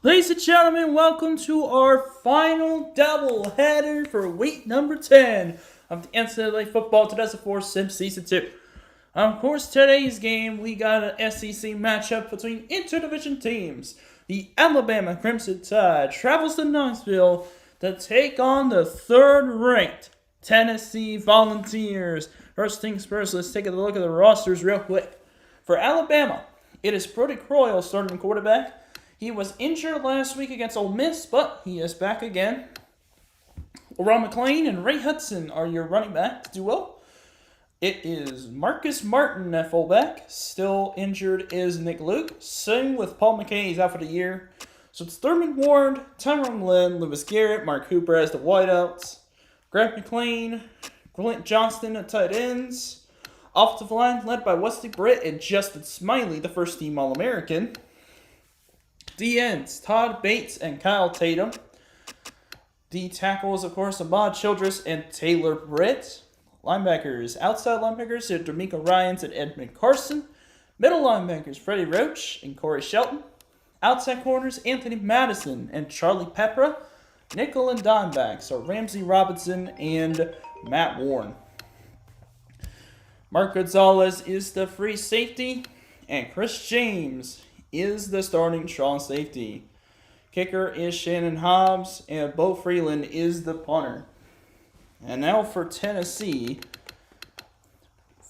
Ladies and gentlemen, welcome to our final doubleheader for week number 10 of the NCAA Football 2004 Sim Season 2. Of course, today's game, we got an SEC matchup between interdivision teams. The Alabama Crimson Tide travels to Knoxville to take on the third-ranked Tennessee Volunteers. First things first, let's take a look at the rosters real quick. For Alabama, it is Brody Croyle starting quarterback. He was injured last week against Ole Miss, but he is back again. Ron McClain and Ray Hudson are your running back duo. It is Marcus Martin at fullback. Still injured is Nick Luke. Same with Paul McKay, he's out for the year. So it's Thurman Ward, Tyrone Glenn, Lewis Garrett, Mark Cooper as the wideouts. Grant McClain, Clint Johnston at tight ends. Offensive line led by Wesley Britt and Justin Smiley, the first team All-American. D ends, Todd Bates and Kyle Tatum. D tackles, of course, Ahmad Childress and Taylor Britt. Linebackers, outside linebackers are D'Amico Ryans and Edmund Carson. Middle linebackers, Freddie Roach and Corey Shelton. Outside corners, Anthony Madison and Charlie Pepra. Nickel and dime backs are Ramsey Robinson and Matt Warren. Mark Gonzalez is the free safety, and Chris James is the starting strong safety. Kicker is Shannon Hobbs, and Bo Freeland is the punter. And now for Tennessee.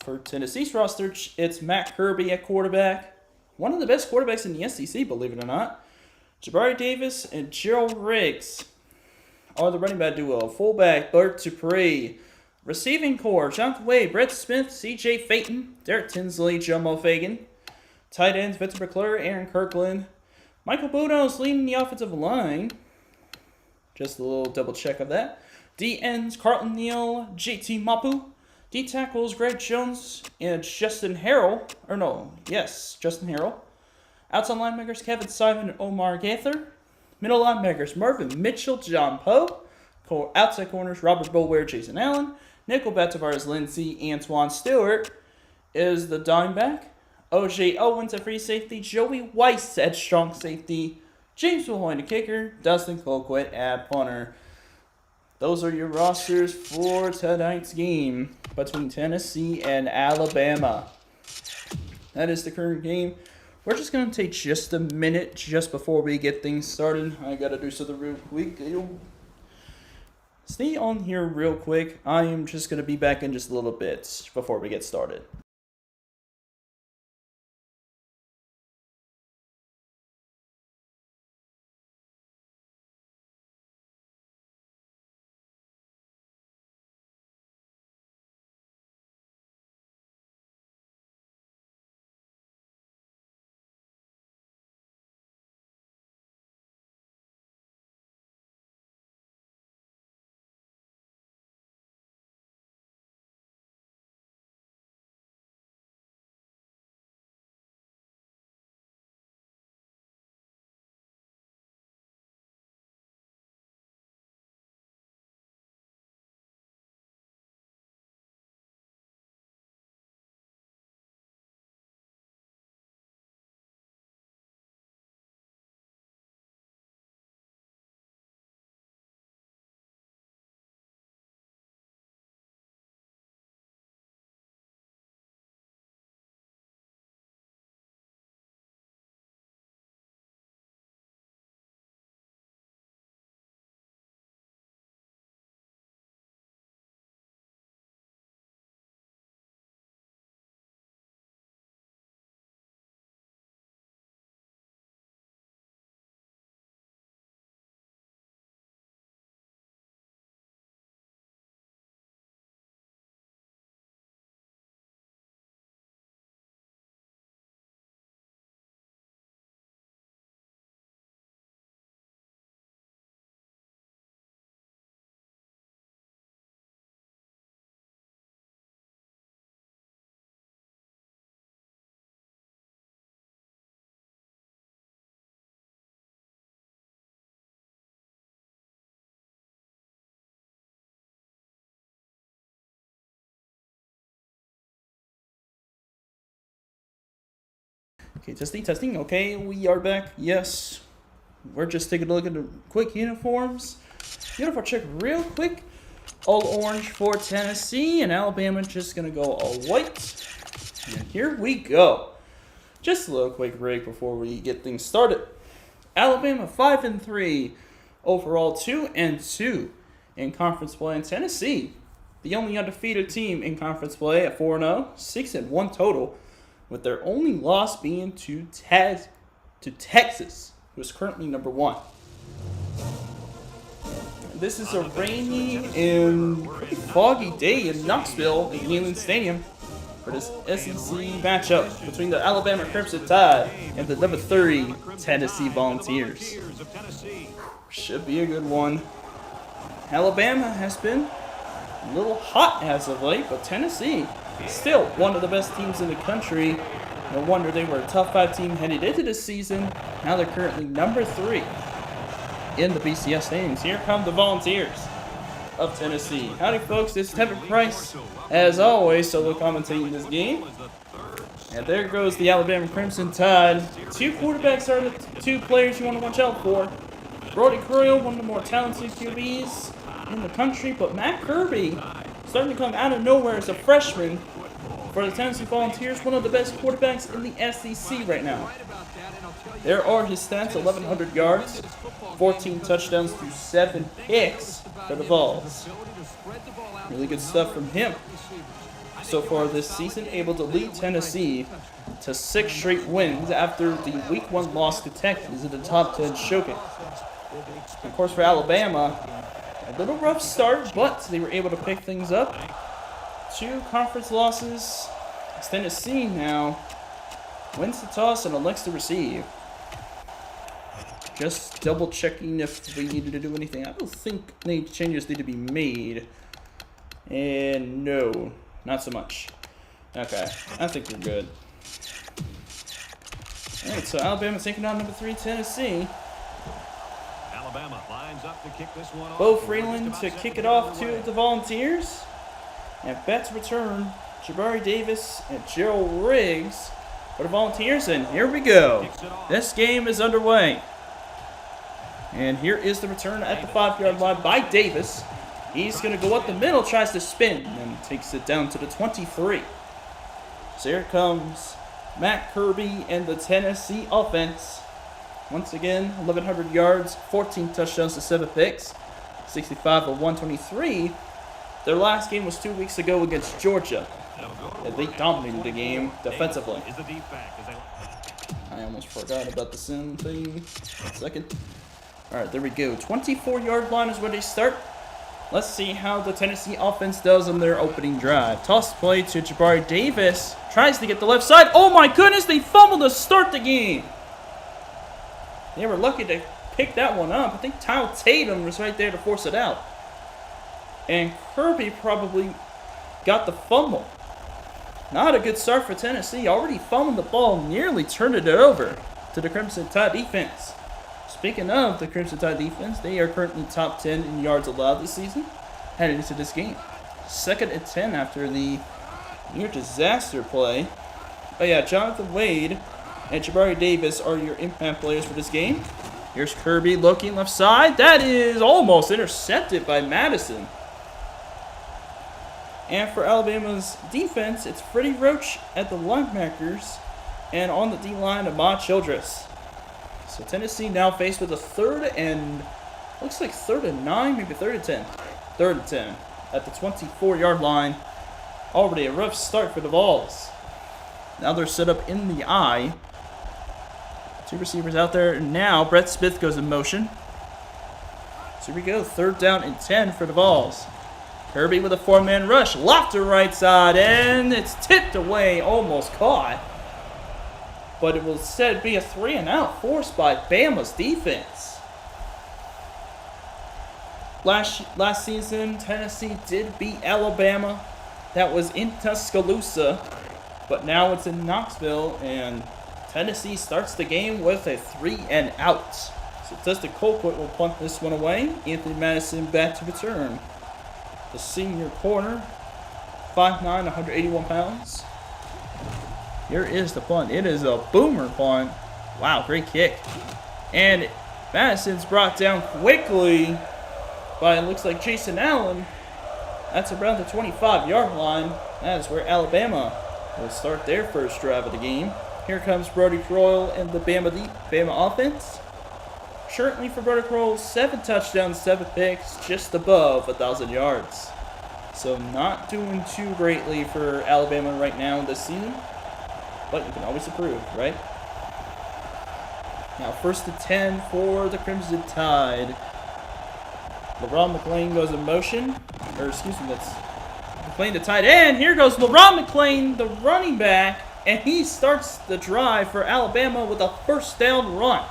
For Tennessee's roster, it's Matt Kirby at quarterback. One of the best quarterbacks in the SEC, believe it or not. Jabari Davis and Gerald Riggs are the running back duo. Fullback, Bert Dupree. Receiving core, Jonathan Wade, Brett Smith, C.J. Phaeton, Derek Tinsley, Jomo Fagan. Tight ends, Victor McClure, Aaron Kirkland. Michael Budos leading the offensive line. Just a little double check of that. D ends, Carlton Neal, JT Mapu. D tackles, Greg Jones and Justin Harrell. Justin Harrell. Outside linebackers, Kevin Simon and Omar Gaither. Middle linebackers, Marvin Mitchell, John Poe. Outside corners, Robert Boulware, Jason Allen. Nickel back Tavares Lindsay, Antoine Stewart is the dime back. O.J. Owens at free safety, Joey Weiss at strong safety, James Mahoney at kicker, Dustin Colquitt at punter. Those are your rosters for tonight's game between Tennessee and Alabama. That is the current game. We're just going to take just a minute just before we get things started. I got to do something real quick. Stay on here real quick. I am just going to be back in just a little bit before we get started. Okay, testing. Okay, we are back. Yes. we're just taking a look at the quick uniforms. Uniform check real quick. All orange for Tennessee, and Alabama just going to go all white. And here we go. Just a little quick break before we get things started. Alabama 5-3, overall 2-2 in conference play. And Tennessee, the only undefeated team in conference play at 4-0, 6-1 total, with their only loss being to Texas, who is currently number 1. This is a rainy and pretty foggy day in Knoxville at Neyland Stadium for this SEC matchup between the Alabama Crimson Tide and the number 3 Tennessee Volunteers. Should be a good one. Alabama has been a little hot as of late, but Tennessee is still one of the best teams in the country. No wonder they were a top 5 team headed into this season. Now they're currently number 3 in the BCS standings. Here come the Volunteers of Tennessee. Howdy folks, this is Tevin Price, as always, solo commentating this game. And there goes the Alabama Crimson Tide. 2 quarterbacks are the 2 players you want to watch out for. Brody Croyle, one of the more talented QBs in the country, but Matt Kirby starting to come out of nowhere as a freshman for the Tennessee Volunteers, one of the best quarterbacks in the SEC right now. There are his stats: 1,100 yards, 14 touchdowns to 7 picks for the Vols. Really good stuff from him so far this season, able to lead Tennessee to 6 straight wins after the Week 1 loss to Texas in the top 10 showcase. Of course, for Alabama, a little rough start, but they were able to pick things up. 2 conference losses. Tennessee now wins the toss and elects to receive. Just double checking if we needed to do anything. I don't think any changes need to be made. And no, not so much. Okay, I think we're good. Alright, so Alabama taking on number 3 Tennessee. Alabama lines up to kick this one off. Bo Freeland to kick it off to the Volunteers. And bet to return Jabari Davis and Gerald Riggs for the Volunteers. And here we go. This game is underway. And here is the return at the 5-yard line by Davis. He's going to go up the middle, tries to spin, and takes it down to the 23. So here comes Matt Kirby and the Tennessee offense. Once again, 1,100 yards, 14 touchdowns to 7 picks, 65 of 123. Their last game was 2 weeks ago against Georgia, and they dominated the game defensively. I almost forgot about the sim thing. 1 second. All right, there we go. 24-yard line is where they start. Let's see how the Tennessee offense does on their opening drive. Toss play to Jabari Davis. Tries to get the left side. Oh my goodness, they fumbled to start the game. They were lucky to pick that one up. I think Kyle Tatum was right there to force it out. And Kirby probably got the fumble. Not a good start for Tennessee. Already fumbled the ball, nearly turned it over to the Crimson Tide defense. Speaking of the Crimson Tide defense, they are currently top 10 in yards allowed this season, headed into this game. 2nd and 10 after the near disaster play. But yeah, Jonathan Wade and Jabari Davis are your impact players for this game. Here's Kirby looking left side. That is almost intercepted by Madison. And for Alabama's defense, it's Freddie Roach at the linebackers. And on the D-line, Ahmad Childress. So Tennessee now faced with a 3rd and, looks like 3rd and 9, maybe 3rd and 10. 3rd and 10 at the 24-yard line. Already a rough start for the Vols. Now they're set up in the I. 2 receivers out there. Now Brett Smith goes in motion. So here we go. 3rd down and 10 for the Vols. Kirby with a 4-man rush. Locked to right side. And it's tipped away. Almost caught. But it will instead be a 3-and-out forced by Bama's defense. Last season, Tennessee did beat Alabama. That was in Tuscaloosa. But now it's in Knoxville. And Tennessee starts the game with a 3-and-out. So Dustin Colquitt will punt this one away. Anthony Madison back to return. The senior corner, 5'9", 181 pounds. Here is the punt. It is a boomer punt. Wow, great kick. And Madison's brought down quickly by, it looks like, Jason Allen. That's around the 25-yard line. That is where Alabama will start their first drive of the game. Here comes Brody Croyle and the Bama offense. Currently for Brody Croyle, 7 touchdowns, 7 picks, just above 1,000 yards. So not doing too greatly for Alabama right now this season. But you can always improve, right? Now, 1st and 10 for the Crimson Tide. LeBron McClain goes in motion. Or, excuse me, that's McClain the tight end. Here goes LeBron McClain, the running back. And he starts the drive for Alabama with a first down run.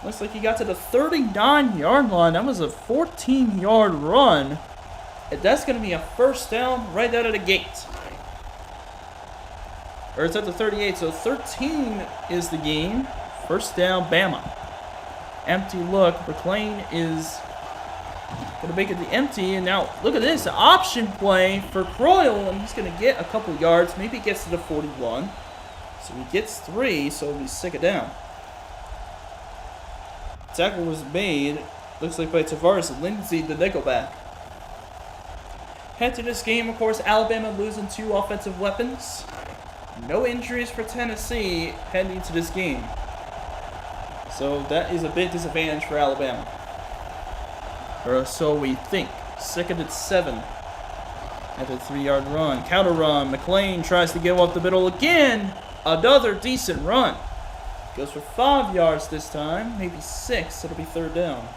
Looks like he got to the 39-yard line. That was a 14-yard run. And that's going to be a first down right out of the gate. Or it's at the 38, so 13 is the game. First down, Bama. Empty look. McClain is going to make it the empty. And now, look at this. Option play for Croyle. And he's going to get a couple yards. Maybe he gets to the 41. So he gets 3, so he'll be second down. Tackle was made, looks like by Tavares Lindsay, the nickelback. Head to this game, of course, Alabama losing 2 offensive weapons. No injuries for Tennessee heading into this game. So that is a big disadvantage for Alabama. Or so we think. 2nd and 7. At the 3-yard run. Counter run. McClain tries to get off the middle again. Another decent run. Goes for 5 yards this time. Maybe 6. It'll be 3rd down.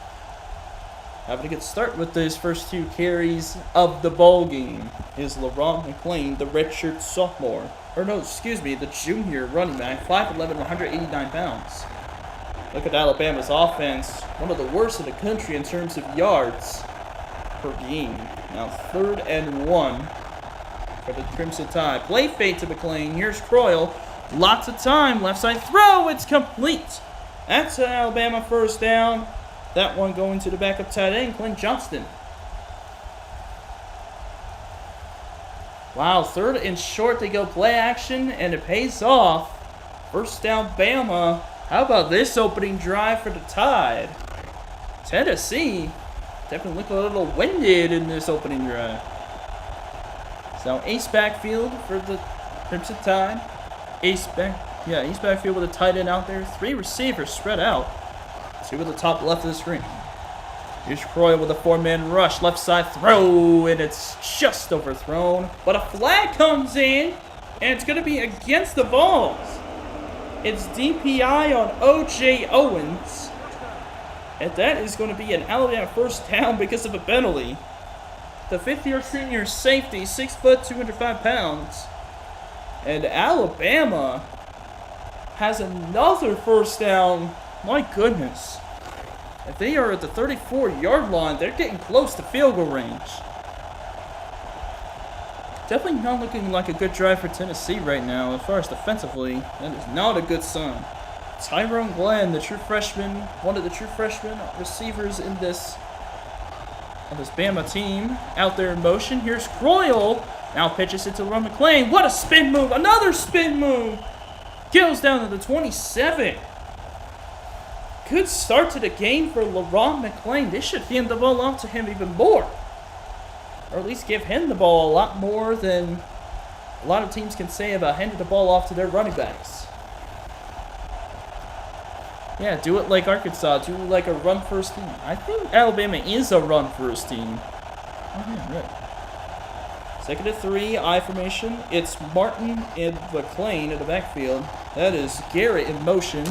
Having a good start with those first 2 carries of the ball game is LeBron McClain, the redshirt sophomore. Or no, excuse me, the junior running back, 5'11", 189 pounds. Look at Alabama's offense, one of the worst in the country in terms of yards per game. Now 3rd and 1 for the Crimson Tide. Play fake to McClain. Here's Croyle. Lots of time. Left side throw. It's complete. That's an Alabama first down. That one going to the backup tight end, Clint Johnston. Wow, 3rd and short. They go play action, and it pays off. First down, Bama. How about this opening drive for the Tide? Tennessee definitely look a little winded in this opening drive. So ace backfield for the Crimson Tide. Ace backfield with a tight end out there. 3 receivers spread out. See with the top left of the screen. Here's Croyle with a 4-man rush. Left side throw, and it's just overthrown. But a flag comes in, and it's going to be against the Vols. It's DPI on O.J. Owens. And that is going to be an Alabama first down because of a penalty. The 5th-year senior safety, 6 foot, 205 pounds. And Alabama has another first down. My goodness. If they are at the 34-yard line, they're getting close to field goal range. Definitely not looking like a good drive for Tennessee right now. As far as defensively, that is not a good sign. Tyrone Glenn, the true freshman, one of the true freshman receivers in this Bama team, out there in motion. Here's Croyle. Now pitches it to LeBron McClain. What a spin move. Another spin move. Goes down to the 27. Good start to the game for LeBron McClain. They should hand the ball off to him even more. Or at least give him the ball a lot more than a lot of teams can say about handing the ball off to their running backs. Yeah, do it like Arkansas. Do it like a run-first team. I think Alabama is a run-first team. Oh, yeah, right. 2nd and 3, I formation. It's Martin and McClain in the backfield. That is Garrett in motion.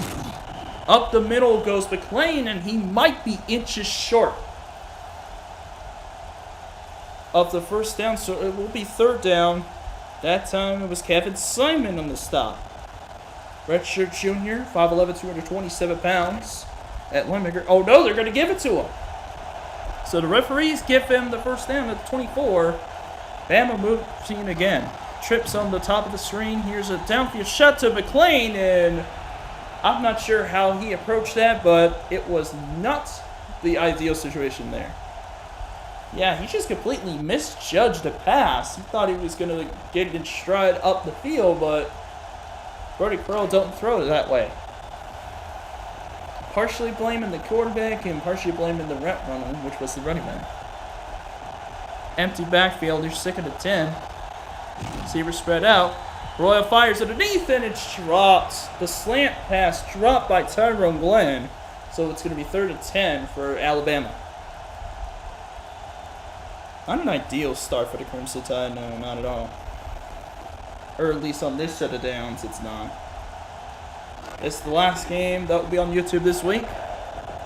Up the middle goes McClain, and he might be inches short of the first down, so it will be 3rd down. That time it was Kevin Simon on the stop. Redshirt junior, 5'11", 227 pounds at linebacker. Oh no, they're going to give it to him. So the referees give him the first down at the 24. Bama moves in again. Trips on the top of the screen. Here's a downfield shot to McClain, and I'm not sure how he approached that, but it was not the ideal situation there. Yeah, he just completely misjudged the pass. He thought he was going to get it in stride up the field, but Brody Croyle don't throw it that way. partially blaming the quarterback and partially blaming the route runner, which was the running back. Empty backfield, they're 2nd and 10. Receiver spread out. Royal fires underneath and it's dropped. The slant pass dropped by Tyrone Glenn. So it's going to be 3rd and 10 for Alabama. Not an ideal start for the Crimson Tide, no, not at all. Or at least on this set of downs, it's not. It's the last game that will be on YouTube this week,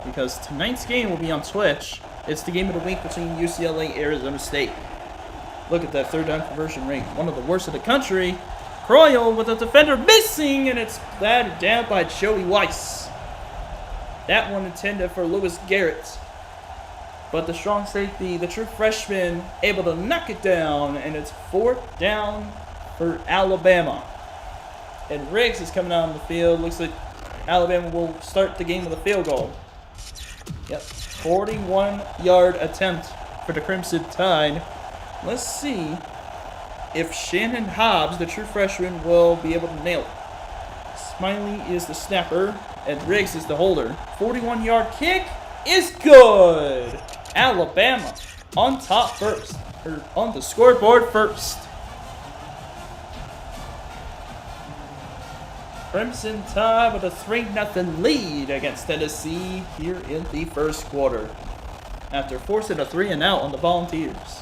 because tonight's game will be on Twitch. It's the game of the week between UCLA and Arizona State. Look at that 3rd down conversion rate. One of the worst in the country. Croyle with a defender missing, and it's batted down by Joey Weiss. That one intended for Lewis Garrett. But the strong safety, the true freshman, able to knock it down, and it's 4th down for Alabama. And Riggs is coming out on the field. Looks like Alabama will start the game with a field goal. Yep, 41-yard attempt for the Crimson Tide. Let's see if Shannon Hobbs, the true freshman, will be able to nail it. Smiley is the snapper, and Riggs is the holder. 41-yard kick is good. Alabama on top first, or on the scoreboard first. Crimson Tide with a 3-0 lead against Tennessee here in the first quarter, after forcing a 3-and-out on the Volunteers.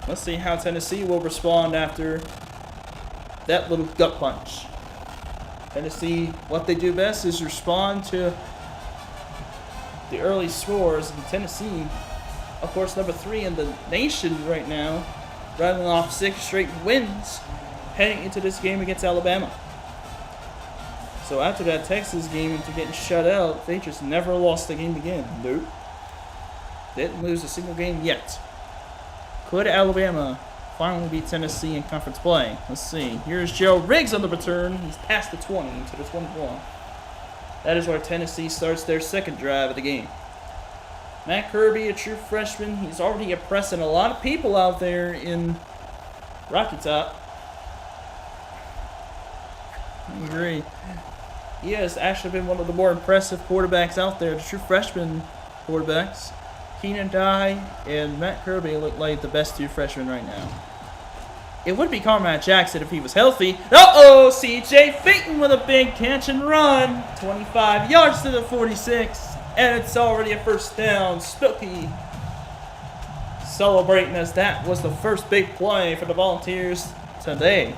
Let's see how Tennessee will respond after that little gut punch. Tennessee, what they do best is respond to the early scores. And Tennessee, of course, number 3 in the nation right now, rattling off 6 straight wins heading into this game against Alabama. So after that Texas game, after getting shut out, they just never lost the game again. Nope. Didn't lose a single game yet. Could Alabama finally beat Tennessee in conference play? Let's see. Here's Joe Riggs on the return. He's past the 20 to the 21. That is where Tennessee starts their 2nd drive of the game. Matt Kirby, a true freshman. He's already impressing a lot of people out there in Rocky Top. I agree. He has actually been one of the more impressive quarterbacks out there, the true freshman quarterbacks. Keenan Dye and Matt Kirby look like the best 2 freshmen right now. It would be Carmack Jackson if he was healthy. Uh-oh! CJ Payton with a big catch and run. 25 yards to the 46. And it's already a 1st down. Spooky celebrating as that was the first big play for the Volunteers today.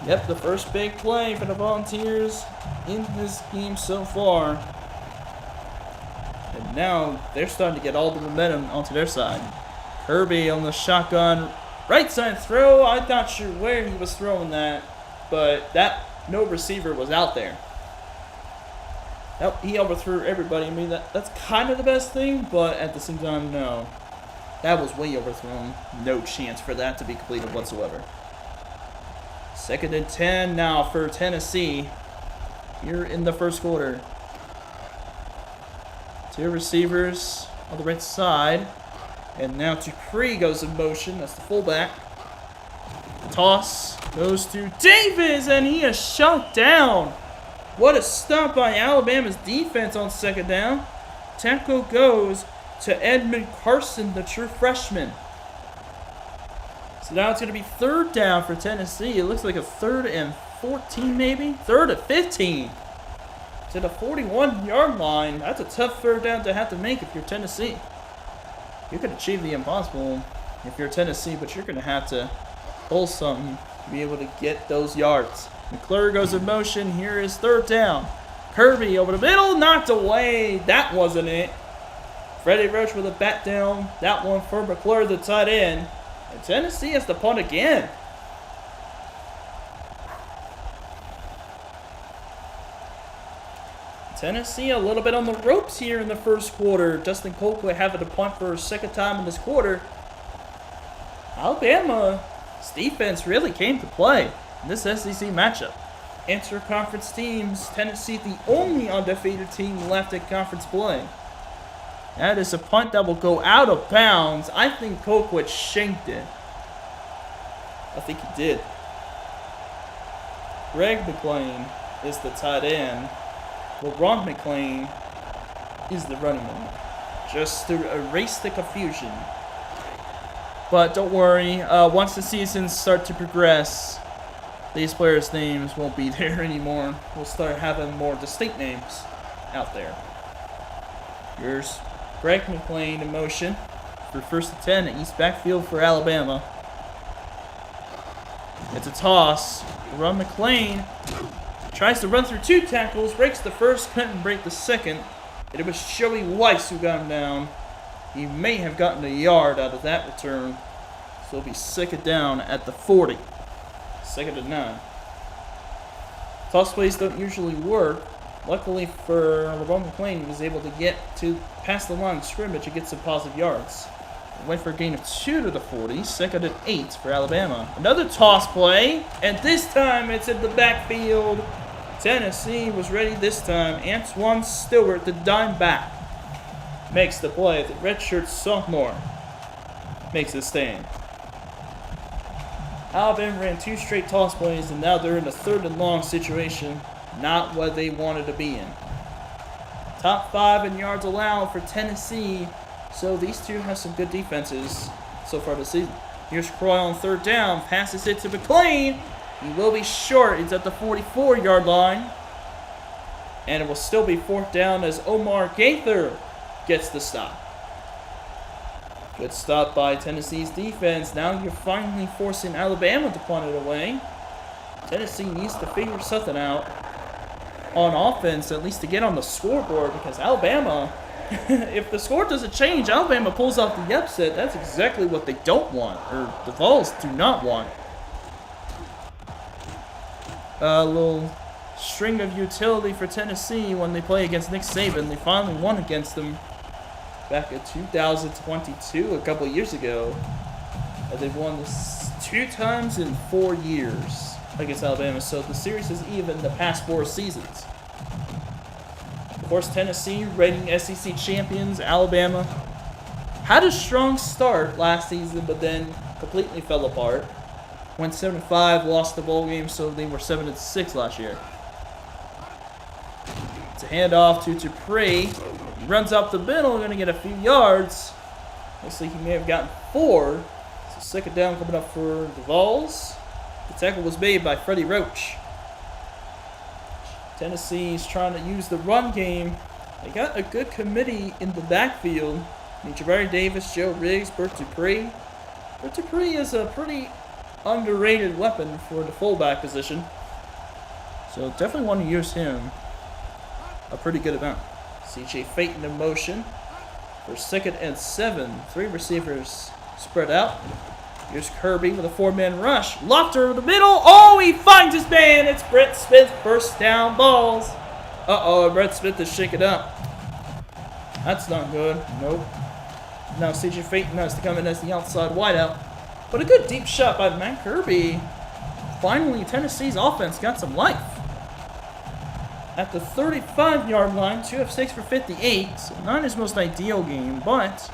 Yep, the first big play for the Volunteers in this game so far. And now they're starting to get all the momentum onto their side. Kirby on the shotgun right side throw. I'm not sure where he was throwing that, but no receiver was out there. He overthrew everybody. I mean, that's kind of the best thing, but at the same time, no. That was way overthrown. No chance for that to be completed whatsoever. 2nd and 10 now for Tennessee here in the first quarter. 2 receivers on the right side. And now Dupree goes in motion. That's the fullback. Toss goes to Davis, and he is shot down. What a stop by Alabama's defense on 2nd down. Tackle goes to Edmund Carson, the true freshman. So now it's going to be 3rd down for Tennessee. It looks like a 3rd and 14 maybe? 3rd and 15. To the 41-yard line. That's a tough 3rd down to have to make if you're Tennessee. You could achieve the impossible if you're Tennessee, but you're going to have to pull something to be able to get those yards. McClure goes in motion. Here is 3rd down. Kirby over the middle, knocked away. That wasn't it. Freddie Roach with a bat down. That one for McClure, the tight end. And Tennessee has to punt again. Tennessee a little bit on the ropes here in the first quarter. Dustin Colquitt having to punt for a 2nd time in this quarter. Alabama's defense really came to play in this SEC matchup. Inter-conference teams, Tennessee the only undefeated team left at conference play. That is a punt that will go out of bounds. I think Colquitt shanked it. I think he did. Greg McLean is the tight end. LeBron McClain is the running back. Just to erase the confusion. But don't worry, once the seasons start to progress, these players' names won't be there anymore. We'll start having more distinct names out there. Here's Greg McClain in motion for 1st and 10 East backfield for Alabama. It's a toss. Run McClain tries to run through 2 tackles, breaks the first, couldn't break the second. And it was Joey Weiss who got him down. He may have gotten a yard out of that return. So he'll be second down at the 40. 2nd and 9. Toss plays don't usually work. Luckily for LeBron McClain, he was able to get past the line of scrimmage and get some positive yards. Went for a gain of 2 to the 40. 2nd and 8 for Alabama. Another toss play, and this time it's in the backfield. Tennessee was ready this time. Antoine Stewart, the dime back, makes the play. The redshirt sophomore makes the stand. Alabama ran 2 straight toss plays, and now they're in a 3rd and long situation. Not what they wanted to be in. Top 5 in yards allowed for Tennessee. So these two have some good defenses so far this season. Here's Croy on 3rd down. Passes it to McClain. He will be short. He's at the 44-yard line. And it will still be 4th down as Omar Gaither gets the stop. Good stop by Tennessee's defense. Now you're finally forcing Alabama to punt it away. Tennessee needs to figure something out on offense, at least to get on the scoreboard, because Alabama, if the score doesn't change, Alabama pulls off the upset. That's exactly what they don't want, or the Vols do not want. A little string of utility for Tennessee when they play against Nick Saban. They finally won against them back in 2022, a couple years ago. They've won this 2 times in 4 years against Alabama, so the series is even the past 4 seasons. Of course, Tennessee, reigning SEC champions. Alabama had a strong start last season, but then completely fell apart. Went 7-5, lost the bowl game, so they were 7-6 last year. It's a handoff to Dupree. He runs up the middle, going to get a few yards. Looks like he may have gotten 4. So 2nd down coming up for the Vols. The tackle was made by Freddie Roach. Tennessee's trying to use the run game. They got a good committee in the backfield. Jabari Davis, Joe Riggs, Bert Dupree. Bert Dupree is a pretty underrated weapon for the fullback position. So definitely want to use him a pretty good amount. CJ Phaeton in motion for 2nd and 7. 3 receivers spread out. Here's Kirby with a 4-man rush. Locked over the middle. Oh, he finds his man. It's Brett Smith. 1st down balls. Uh-oh, Brett Smith is shaken up. That's not good. Nope. Now CJ Phaeton has to come in as the outside wideout. But a good deep shot by Matt Kirby. Finally, Tennessee's offense got some life. At the 35-yard line, 2 of 6 for 58. Not his most ideal game, but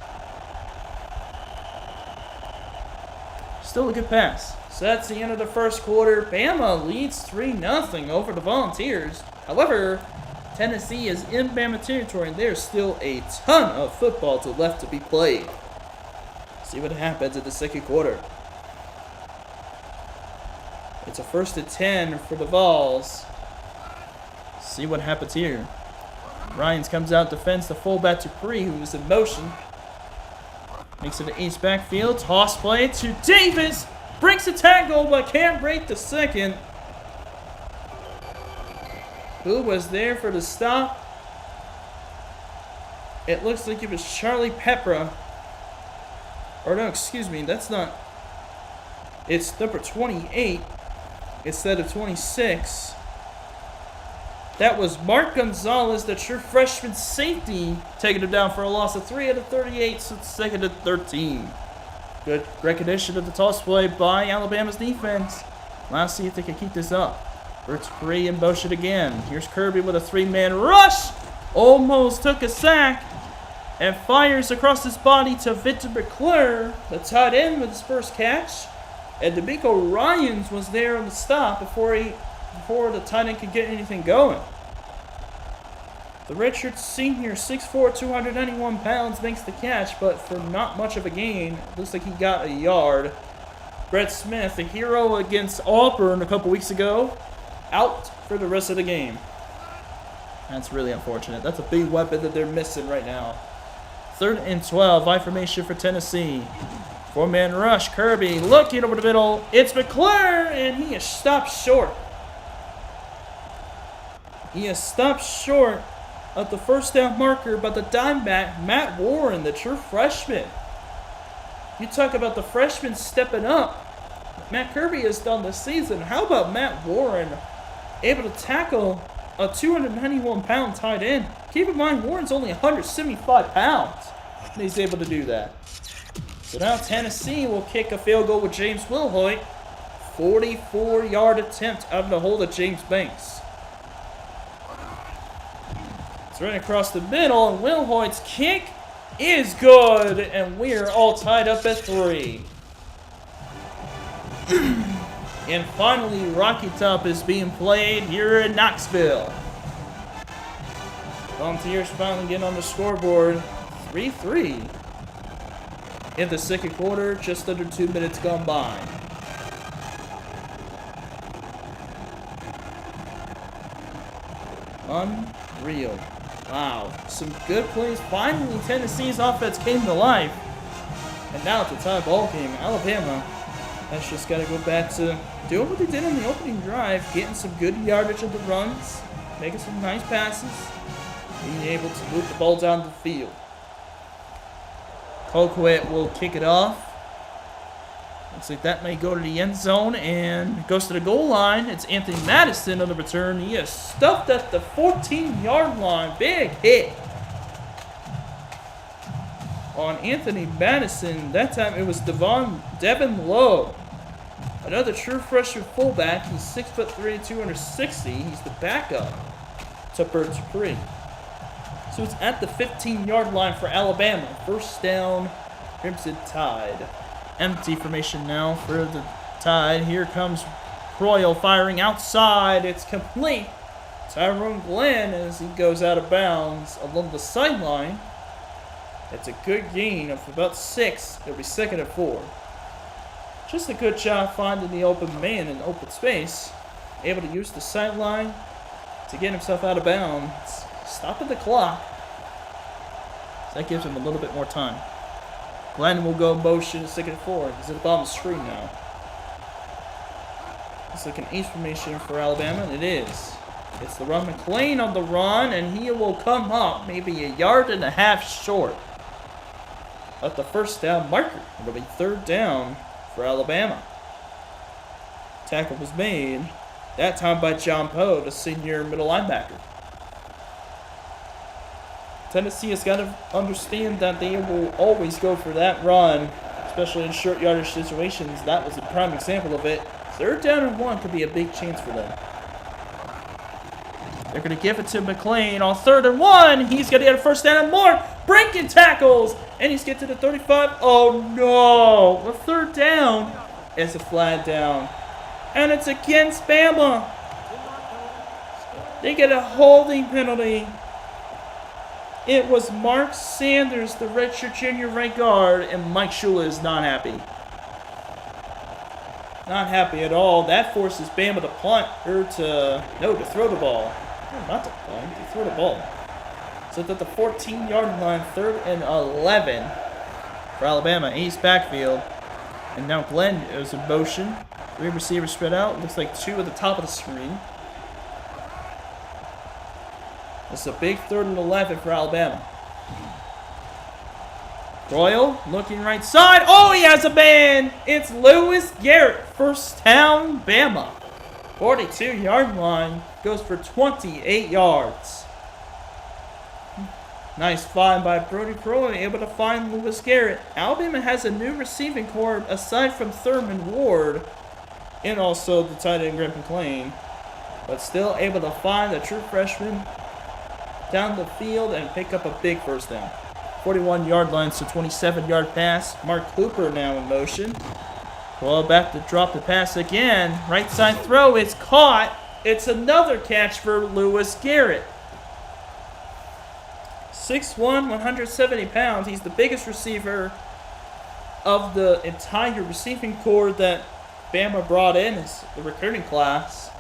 still a good pass. So that's the end of the first quarter. Bama leads 3-0 over the Volunteers. However, Tennessee is in Bama territory, and there's still a ton of football left to be played. See what happens in the 2nd quarter. It's a 1st and 10 for the Vols. See what happens here. Ryans comes out, defends the fullback Dupree, who is in motion. Makes it an East backfield. Toss play to Davis. Breaks a tackle, but can't break the second. Who was there for the stop? It looks like it was Charlie Pepra. Or no, excuse me, that's not. It's number 28 instead of 26. That was Mark Gonzalez, the true freshman safety, taking him down for a loss of 3 out of 38, so it's 2nd and 13. Good recognition of the toss play by Alabama's defense. Let's see if they can keep this up. Bert's Dupree in motion again. Here's Kirby with a 3-man rush. Almost took a sack. And fires across his body to Victor McClure, the tight end with his first catch. And D'Amico Ryans was there on the stop before he before the tight end could get anything going. The redshirt senior, 6'4", 291 pounds, makes the catch, but for not much of a gain. Looks like he got a yard. Brett Smith, the hero against Auburn a couple weeks ago, out for the rest of the game. That's really unfortunate. That's a big weapon that they're missing right now. 3rd and 12, I formation for Tennessee. 4-man rush, Kirby looking over the middle. It's McClure, and he is stopped short. He is stopped short of the first down marker by the dime back, Matt Warren, the true freshman. You talk about the freshman stepping up. Matt Kirby has done this season. How about Matt Warren able to tackle a 291-pound tight end? Keep in mind, Warren's only 175 pounds, and he's able to do that. So now Tennessee will kick a field goal with James Wilhoit. 44-yard attempt out of the hole of James Banks. It's right across the middle, and Wilhoit's kick is good, and we're all tied up at 3. And finally, Rocky Top is being played here in Knoxville. Volunteers finally get on the scoreboard. 3-3. In the second quarter, just under 2 minutes gone by. Unreal. Wow, some good plays. Finally, Tennessee's offense came to life. And now it's a tie ball game. Alabama has just got to go back to doing what they did on the opening drive, getting some good yardage of the runs, making some nice passes, being able to move the ball down the field. Colquitt will kick it off. Looks like that may go to the end zone and goes to the goal line. It's Anthony Madison on the return. He is stuffed at the 14-yard line. Big hit on Anthony Madison. That time it was Devin Lowe, another true freshman fullback. He's 6'3", 260. He's the backup to Bert Dupree. So it's at the 15-yard line for Alabama. First down, Crimson Tide. Empty formation now for the Tide. Here comes Royal firing outside. It's complete. Tyrone Glenn as he goes out of bounds along the sideline. It's a good gain of about 6. It'll be 2nd and 4. Just a good job finding the open man in open space. Able to use the sideline to get himself out of bounds. Stopping the clock. So that gives him a little bit more time. Glenn will go motion at 2nd and 4. He's at the bottom of the screen now. It's like an ace formation for Alabama, and it is. It's the run. McClain on the run, and he will come up maybe 1.5 yards short of the first down marker. It'll be 3rd down for Alabama. Tackle was made, that time by John Poe, the senior middle linebacker. Tennessee has got to understand that they will always go for that run, especially in short yardage situations. That was a prime example of it. 3rd down and 1 could be a big chance for them. They're going to give it to McClain on 3rd and 1. He's going to get a first down and more. Breaking tackles. And he's get to the 35. Oh, no. The 3rd down is a flag down. And it's against Bama. They get a holding penalty. It was Mark Sanders, the redshirt junior right guard, and Mike Shula is not happy. Not happy at all. That forces Bama to punt, or to throw the ball. No, not to punt, to throw the ball. So at the 14-yard line, 3rd and 11 for Alabama. East backfield. And now Glenn is in motion. 3 receivers spread out. Looks like 2 at the top of the screen. It's a big 3rd and 11 for Alabama. Royal looking right side. Oh, he has a man. It's Lewis Garrett. First down, Bama. 42-yard line. Goes for 28 yards. Nice find by Brody Croy, able to find Lewis Garrett. Alabama has a new receiving corps aside from Thurman Ward and also the tight end Grant McClain, but still able to find the true freshman down the field and pick up a big first down. 41-yard line, so 27-yard pass. Mark Cooper now in motion. Well, back to drop the pass again. Right side throw, it's caught. It's another catch for Lewis Garrett. 6'1", 170 pounds. He's the biggest receiver of the entire receiving corps that Bama brought in as the recruiting class.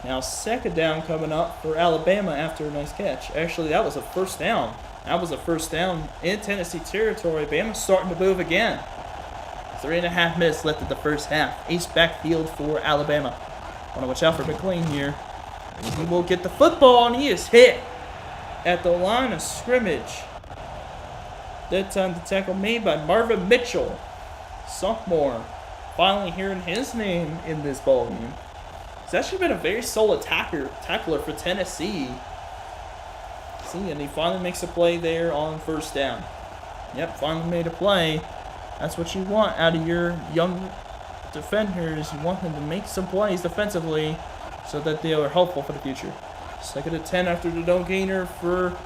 Now second down coming up for Alabama after a nice catch. Actually, that was a first down. That was a first down in Tennessee territory. Bama's starting to move again. 3.5 minutes left in the first half. Ace backfield for Alabama. Want to watch out for McLean here. He will get the football, and he is hit at the line of scrimmage. That time the tackle made by Marvin Mitchell, sophomore. Finally hearing his name in this ballgame. He's actually been a very solid tackler for Tennessee. See, and he finally makes a play there on first down. Yep, finally made a play. That's what you want out of your young defenders. You want them to make some plays defensively so that they are helpful for the future. 2nd and 10 after the no gainer for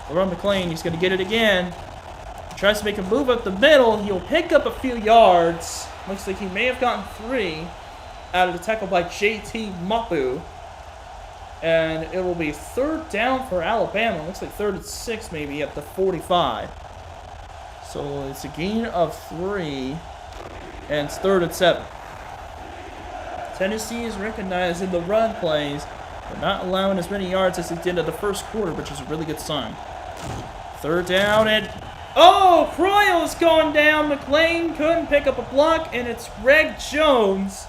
LeRon McLean. He's going to get it again. Tries to make a move up the middle. He'll pick up a few yards. Looks like he may have gotten 3 out of the tackle by J.T. Mapu. And it will be 3rd down for Alabama. Looks like 3rd and 6 maybe at the 45. So it's a gain of 3. And it's 3rd and 7. Tennessee is recognizing the run plays. They're not allowing as many yards as they did in the first quarter, which is a really good sign. 3rd down and... Oh! Croyle is going down. McLean couldn't pick up a block, and it's Greg Jones,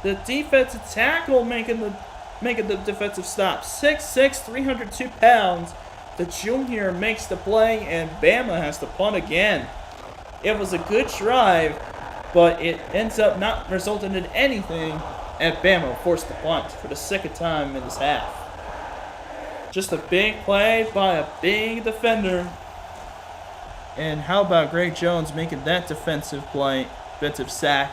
the defensive tackle, making the defensive stop. 6'6", 302 pounds. The junior makes the play, and Bama has to punt again. It was a good drive, but it ends up not resulting in anything, and Bama forced the punt for the 2nd time in this half. Just a big play by a big defender. And how about Greg Jones making that defensive sack,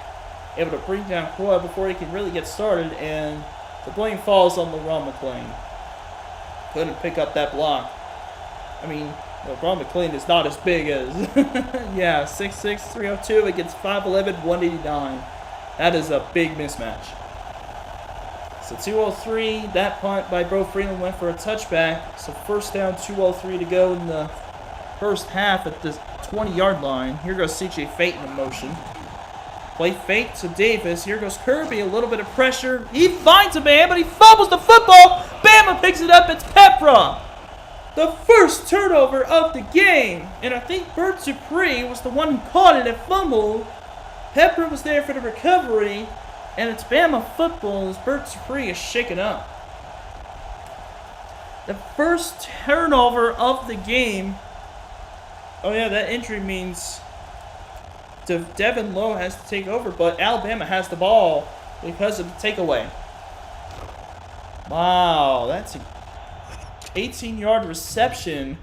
able to bring down Croyle before he can really get started, and the blame falls on LeRon McLean. Couldn't pick up that block. I mean, LeRon McLean is not as big as, yeah, 6'6", 302 against 5'11", 189. That is a big mismatch. So 2:03, that punt by Bro Freeland went for a touchback. So first down, 2:03 to go in the first half at the 20-yard line. Here goes C.J. Faton in motion. Play fake to Davis. Here goes Kirby. A little bit of pressure. He finds a man, but he fumbles the football. Bama picks it up. It's Pepra. The first turnover of the game. And I think Bert Dupree was the one who caught it and fumbled. Pepra was there for the recovery. And it's Bama football as Bert Dupree is shaken up. The first turnover of the game. Oh yeah, that injury means Devin Lowe has to take over, but Alabama has the ball because of the takeaway. Wow, that's an 18-yard reception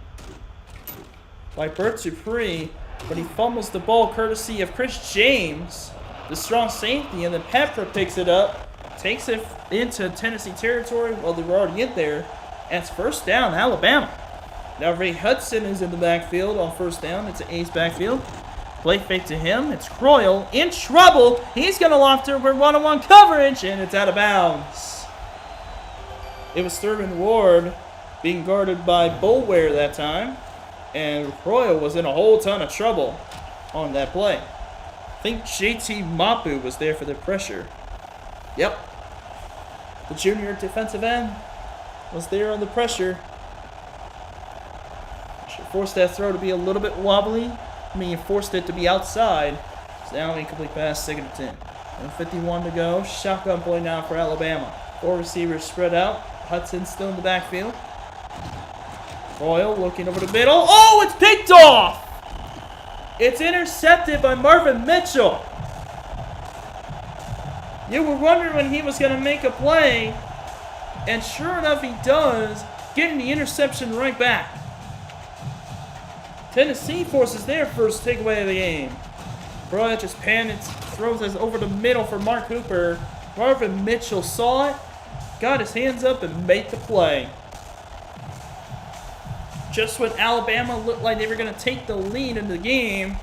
by Bert Dupree, but he fumbles the ball courtesy of Chris James, the strong safety, and then Pepra picks it up, takes it into Tennessee territory. Well, they were already in there, and it's first down, Alabama. Now Ray Hudson is in the backfield on first down. It's an ace backfield. Play fake to him. It's Croyle in trouble. He's going to loft over one-on-one coverage, and it's out of bounds. It was Thurman Ward being guarded by Bulware that time, and Croyle was in a whole ton of trouble on that play. I think J.T. Mapu was there for the pressure. Yep. The junior defensive end was there on the pressure. Forced that throw to be a little bit wobbly. I mean, forced it to be outside. So now incomplete pass, 2nd and 10. And 51 to go. Shotgun play now for Alabama. 4 receivers spread out. Hudson still in the backfield. Croyle looking over the middle. Oh, it's picked off! It's intercepted by Marvin Mitchell. You were wondering when he was going to make a play. And sure enough, he does. Getting the interception right back. Tennessee forces their first takeaway of the game. Croyle just panics, throws us over the middle for Mark Hooper. Marvin Mitchell saw it, got his hands up, and made the play. Just when Alabama looked like they were going to take the lead in the game,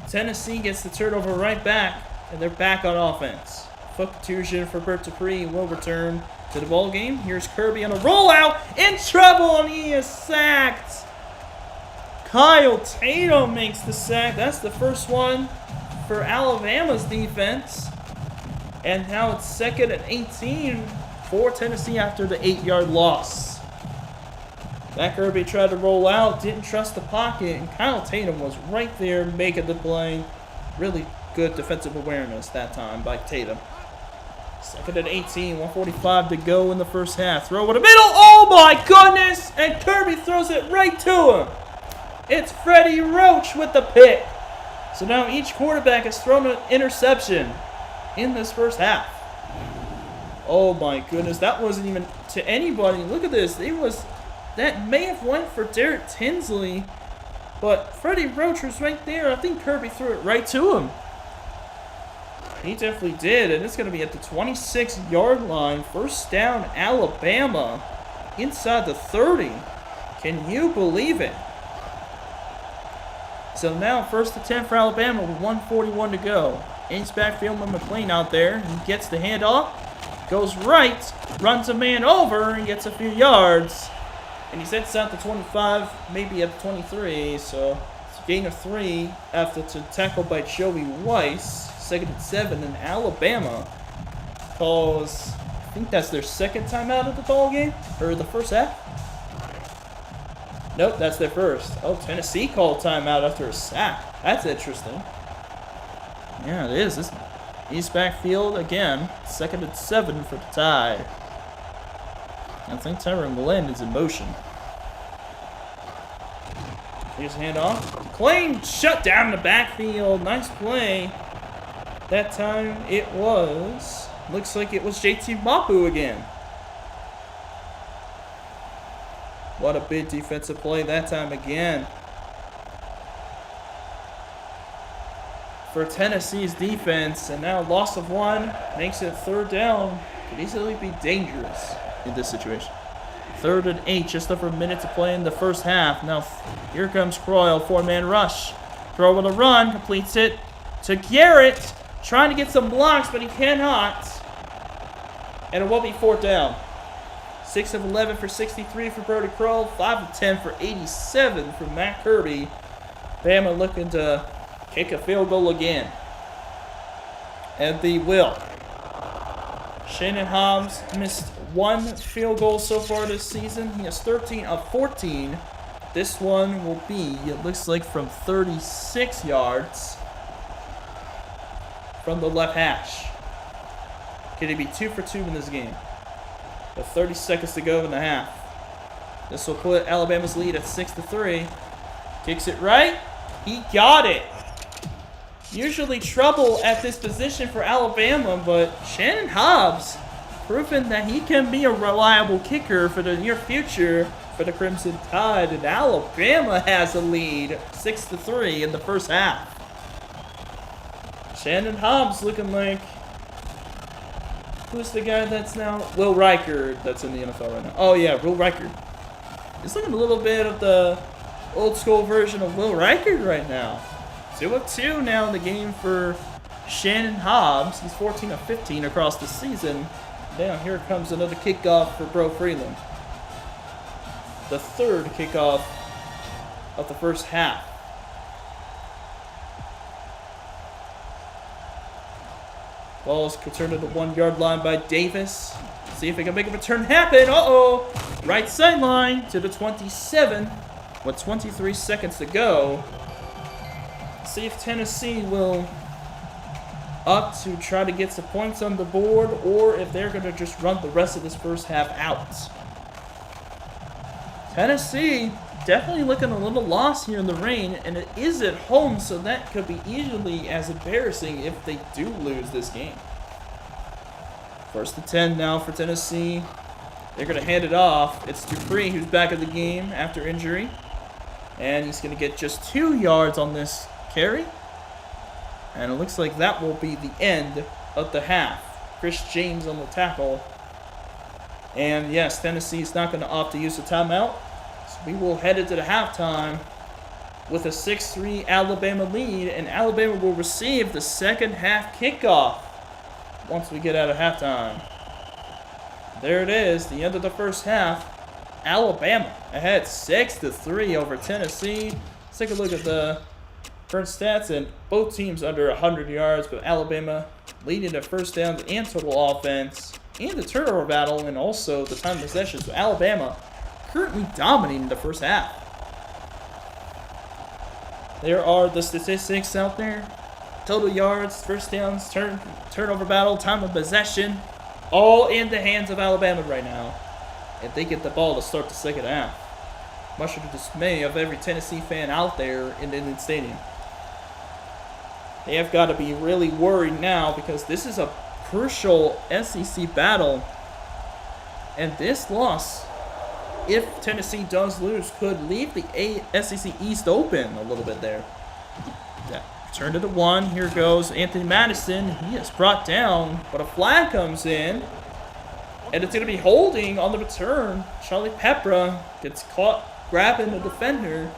Tennessee gets the turnover right back, and they're back on offense. Foot contusion for Bert Dupree will return to the ball game. Here's Kirby on a rollout. In trouble, and he is sacked. Kyle Tatum makes the sack. That's the first one for Alabama's defense. And now it's 2nd and 18 for Tennessee after the 8-yard loss. That Kirby tried to roll out, didn't trust the pocket, and Kyle Tatum was right there making the play. Really good defensive awareness that time by Tatum. 2nd and 18, 1:45 to go in the first half. Throw in the middle. Oh my goodness! And Kirby throws it right to him. It's Freddie Roach with the pick. So now each quarterback has thrown an interception in this first half. Oh my goodness, that wasn't even to anybody. Look at this. That may have went for Derek Tinsley, but Freddie Roach was right there. I think Kirby threw it right to him. He definitely did, and it's going to be at the 26-yard line. First down, Alabama, inside the 30. Can you believe it? So now, first and 10 for Alabama with 1:41 to go. Ace backfield with McLean out there. He gets the handoff, goes right, runs a man over, and gets a few yards. And he's inside the 25, maybe at the 23, so it's a gain of 3 after the tackle by Joey Weiss. 2nd and 7 in Alabama calls, I think that's their second timeout of the ball game, or the first half. Nope, that's their first. Oh, Tennessee called timeout after a sack. That's interesting. Yeah, it is. This East backfield again. 2nd and 7 for the Tide. I think Tyron Glenn is in motion. Here's a handoff. McLean shut down the backfield. Nice play. That time it was, looks like it was JT Mapu again. What a big defensive play that time again. For Tennessee's defense, and now loss of 1 makes it 3rd down. Could easily be dangerous in this situation. 3rd and 8, just over a minute to play in the first half. Now here comes Croyle, 4-man rush. Throw with a run, completes it to Garrett. Trying to get some blocks, but he cannot. And it will be 4th down. 6 of 11 for 63 for Brody Croyle. 5 of 10 for 87 for Matt Kirby. Bama looking to kick a field goal again. And they will. Shannon Hobbs missed 1 field goal so far this season. He has 13 of 14. This one will be, it looks like, from 36 yards. From the left hash. Can he be 2 for 2 in this game? With 30 seconds to go in the half. This will put Alabama's lead at 6-3. Kicks it right. He got it. Usually trouble at this position for Alabama, but Shannon Hobbs proving that he can be a reliable kicker for the near future for the Crimson Tide. And Alabama has a lead, 6-3 in the first half. Shannon Hobbs looking like, who's the guy that's now? Will Riker, that's in the NFL right now. Oh yeah, Will Riker. He's looking a little bit of the old school version of Will Riker right now. 2 of 2 now in the game for Shannon Hobbs. He's 14 of 15 across the season. Now here comes another kickoff for Bro Freeland. The 3rd kickoff of the first half. Ball is returned to the 1-yard line by Davis. See if he can make a return happen. Uh-oh. Right sideline to the 27 with 23 seconds to go. See if Tennessee will up to try to get some points on the board, or if they're going to just run the rest of this first half out. Tennessee definitely looking a little lost here in the rain, and it is at home, so that could be easily as embarrassing if they do lose this game. 1st and 10 now for Tennessee. They're going to hand it off. It's Dupree who's back in the game after injury, and he's going to get just 2 yards on this carry. And it looks like that will be the end of the half. Chris James on the tackle. And yes, Tennessee is not going to opt to use the timeout. So we will head into the halftime with a 6-3 Alabama lead. And Alabama will receive the second half kickoff. once we get out of halftime. There it is, the end of the first half. Alabama ahead 6-3 over Tennessee. Let's take a look at the current stats, and both teams under 100 yards, but Alabama leading the first downs and total offense, and the turnover battle, and also the time of possession. So Alabama currently dominating the first half. There are the statistics out there. Total yards, first downs, turnover battle, time of possession, all in the hands of Alabama right now. If they get the ball to start the second half, much to the dismay of every Tennessee fan out there in the Indian Stadium. They have got to be really worried now because this is a crucial SEC battle. And this loss, if Tennessee does lose, could leave the SEC East open a little bit there. Yeah. Turn to the one. Here goes Anthony Madison. He is brought down, but a flag comes in. And it's going to be holding on the return. Charlie Pepra gets caught grabbing the defender.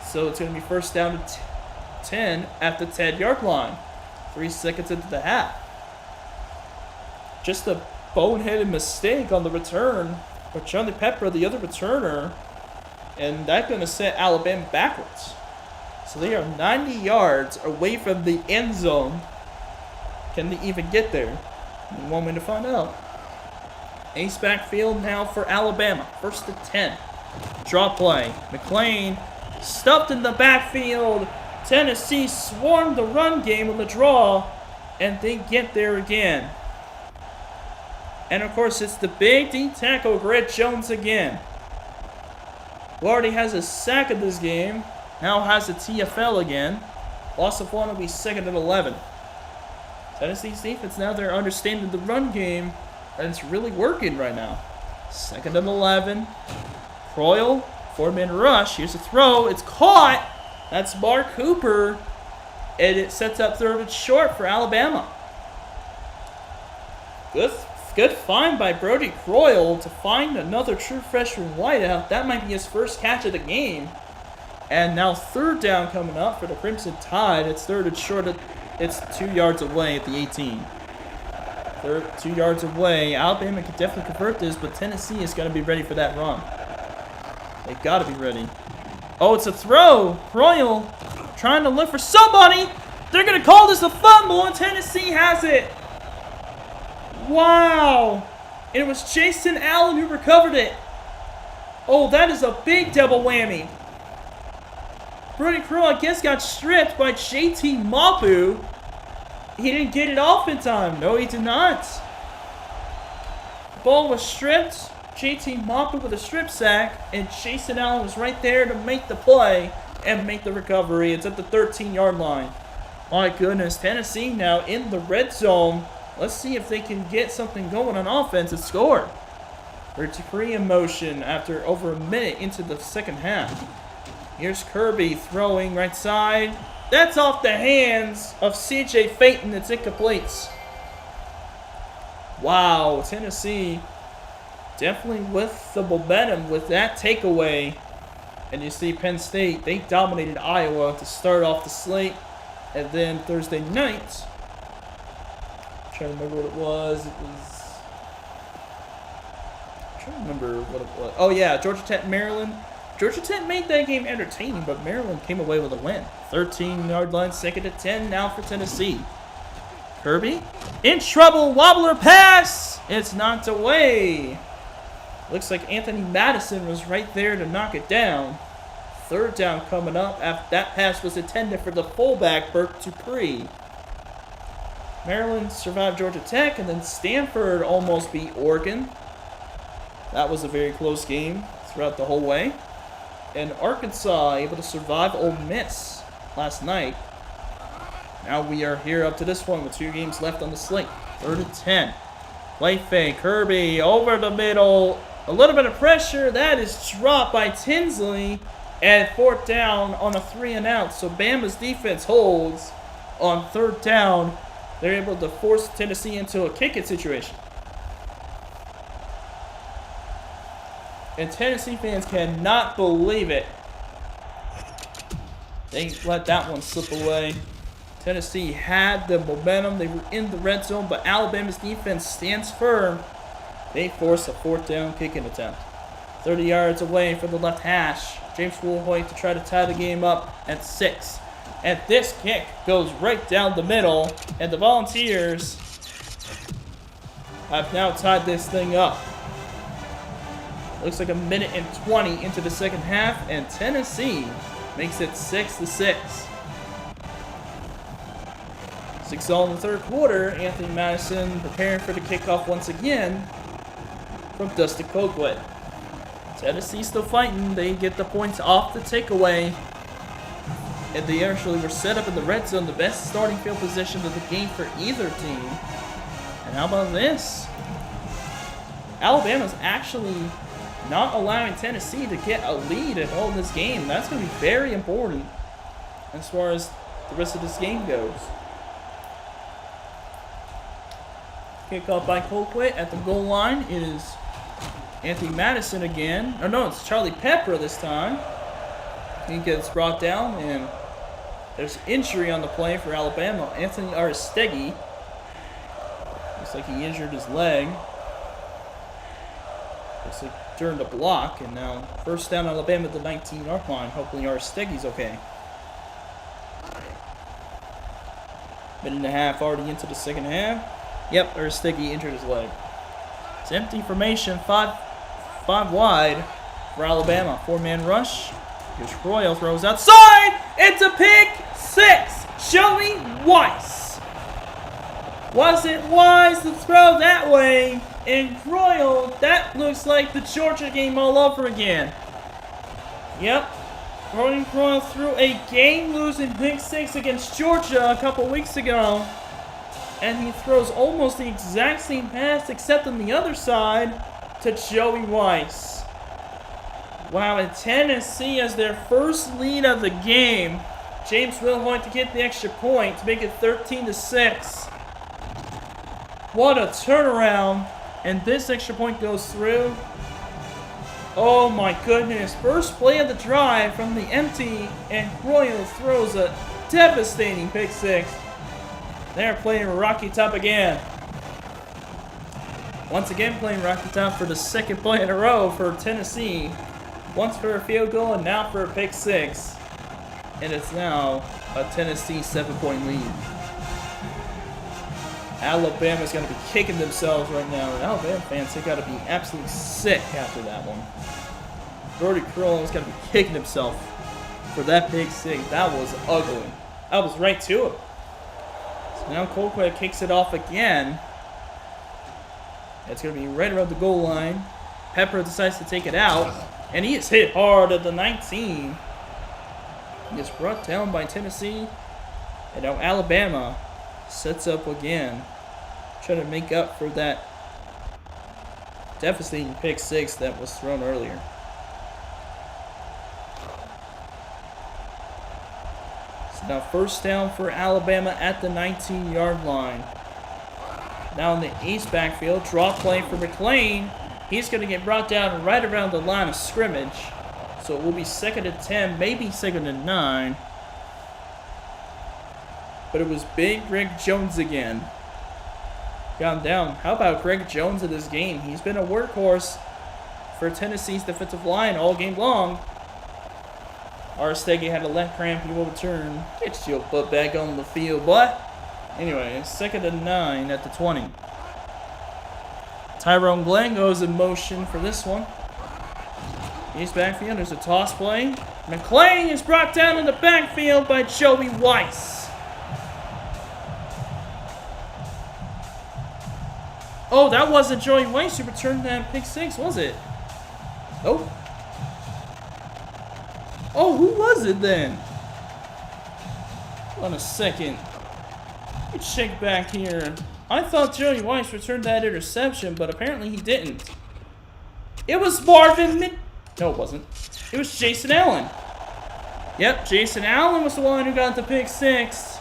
So it's going to be first down to 10 at the 10-yard line. 3 seconds into the half. Just a boneheaded mistake on the return for Charlie Pepra, the other returner. And that's going to set Alabama backwards. So they are 90 yards away from the end zone. Can they even get there? One way to find out. Ace backfield now for Alabama. First to 10. Draw play. McClain stuffed in the backfield. Tennessee swarmed the run game on the draw. And they get there again. And of course, it's the big D tackle, Greg Jones again. Who already has a sack of this game. Now has a TFL again. Loss of one will be second and 11. Tennessee's defense now they're understanding the run game. And it's really working right now. Second and 11. Croyle, 4-man rush. Here's a throw. It's caught. That's Mark Cooper. And it sets up third and short for Alabama. Good find by Brody Croyle to find another true freshman wideout. That might be his first catch of the game. And now third down coming up for the Crimson Tide. It's third and short. It's 2 yards away at the 18. 2 yards away. Alabama could definitely convert this, but Tennessee is going to be ready for that run. They've got to be ready. Oh, it's a throw. Croyle trying to look for somebody. They're going to call this a fumble, and Tennessee has it. Wow. And it was Jason Allen who recovered it. Oh, that is a big double whammy. Brody Croyle, I guess, got stripped by JT Mapu. He didn't get it off in time. No, he did not. The ball was stripped. JT Mapu with a strip sack. And Jason Allen was right there to make the play and make the recovery. It's at the 13-yard line. My goodness, Tennessee now in the red zone. Let's see if they can get something going on offense and score. They're free in motion after over a minute into the second half. Here's Kirby throwing right side. That's off the hands of C.J. Phaeton. It's incomplete. Wow, Tennessee definitely with the momentum with that takeaway. And you see Penn State, they dominated Iowa to start off the slate. And then Thursday night, I'm trying to remember what it was. I'm trying to remember what it was. Oh yeah, Georgia Tech, Maryland. Georgia Tech made that game entertaining, but Maryland came away with a win. 13-yard line, second to 10 now for Tennessee. Kirby in trouble, wobbler pass. It's knocked away. Looks like Anthony Madison was right there to knock it down. Third down coming up after that pass was intended for the fullback, Burke Dupree. Maryland survived Georgia Tech, and then Stanford almost beat Oregon. That was a very close game throughout the whole way. And Arkansas able to survive Ole Miss last night. Now we are here up to this one with 2 games left on the slate. Third and 10. Play fake. Kirby over the middle. A little bit of pressure. That is dropped by Tinsley. And fourth down on a 3-and-out. So Bama's defense holds on third down. They're able to force Tennessee into a kick-it situation. And Tennessee fans cannot believe it. They let that one slip away. Tennessee had the momentum. They were in the red zone, but Alabama's defense stands firm. They force a 4th down kicking attempt. 30 yards away from the left hash. James Wilhoit to try to tie the game up at 6. And this kick goes right down the middle, and the Volunteers have now tied this thing up. Looks like 1:20 into the second half, and Tennessee makes it 6-6. 6-all in the third quarter. Anthony Madison preparing for the kickoff once again from Dustin Colquitt. Tennessee still fighting. They get the points off the takeaway. And they actually were set up in the red zone, the best starting field position of the game for either team. And how about this? Alabama's actually not allowing Tennessee to get a lead at all in this game. That's going to be very important as far as the rest of this game goes. Kickoff by Colquitt at the goal line is Anthony Madison again. Oh no, it's Charlie Pepper this time. He gets brought down, and there's injury on the play for Alabama. Anthony Aristegui. Looks like he injured his leg. Looks like during the block, and now first down Alabama at the 19-yard line. Hopefully Aristegui's okay. 1.5 already into the second half. Yep, Aristegui injured his leg. It's empty formation, five wide for Alabama. 4-man rush. Here's Royal, throws outside. It's a pick 6. Joey Weiss. Was it wise to throw that way? And Royal, that looks like the Georgia game all over again. Yep. Royal threw a game-losing pick 6 against Georgia a couple weeks ago. And he throws almost the exact same pass, except on the other side, to Joey Weiss. Wow, and Tennessee has their first lead of the game. James Wilhoit to get the extra point to make it 13-6. What a turnaround. And this extra point goes through. Oh my goodness. First play of the drive from the empty, and Royal throws a devastating pick 6. They're playing Rocky Top again. Once again playing Rocky Top for the second play in a row for Tennessee. Once for a field goal and now for a pick 6. And it's now a Tennessee 7-point lead. Alabama's going to be kicking themselves right now. And Alabama fans, they got to be absolutely sick after that one. Brody Crowell's going to be kicking himself for that pick 6. That was ugly. That was right to him. So now Colquitt kicks it off again. It's going to be right around the goal line. Pepper decides to take it out. And he is hit hard at the 19. He gets brought down by Tennessee. And now Alabama sets up again. Trying to make up for that devastating pick 6 that was thrown earlier. So now first down for Alabama at the 19-yard line. Now in the east backfield, draw play for McClain. He's going to get brought down right around the line of scrimmage. So it will be 2nd and 10, maybe 2nd and 9. But it was big Greg Jones again. Got him down. How about Greg Jones in this game? He's been a workhorse for Tennessee's defensive line all game long. Aristegui had a leg cramp. He will return. Get your butt back on the field, boy. Anyway, 2nd and 9 at the 20. Tyrone Glenn goes in motion for this one. East backfield, there's a toss play. McClain is brought down in the backfield by Joey Weiss. Oh, that wasn't Joey Weiss who returned that pick 6, was it? Oh. Oh, who was it then? Hold on a second. Let me check back here. I thought Joey Weiss returned that interception, but apparently he didn't. It was Marvin No, it wasn't. It was Jason Allen. Yep, Jason Allen was the one who got the pick 6.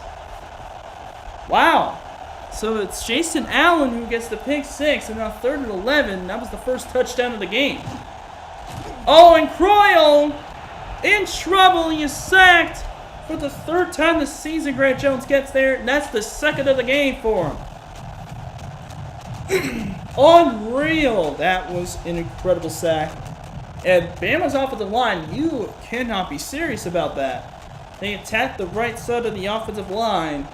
Wow. So it's Jason Allen who gets the pick 6, and now 3rd and 11. That was the first touchdown of the game. Oh, and Croyle in trouble. He is sacked For the third time this season, Grant Jones gets there, and that's the second of the game for him. Unreal. That was an incredible sack. And Bama's offensive line, you cannot be serious about that. They attacked the right side of the offensive line,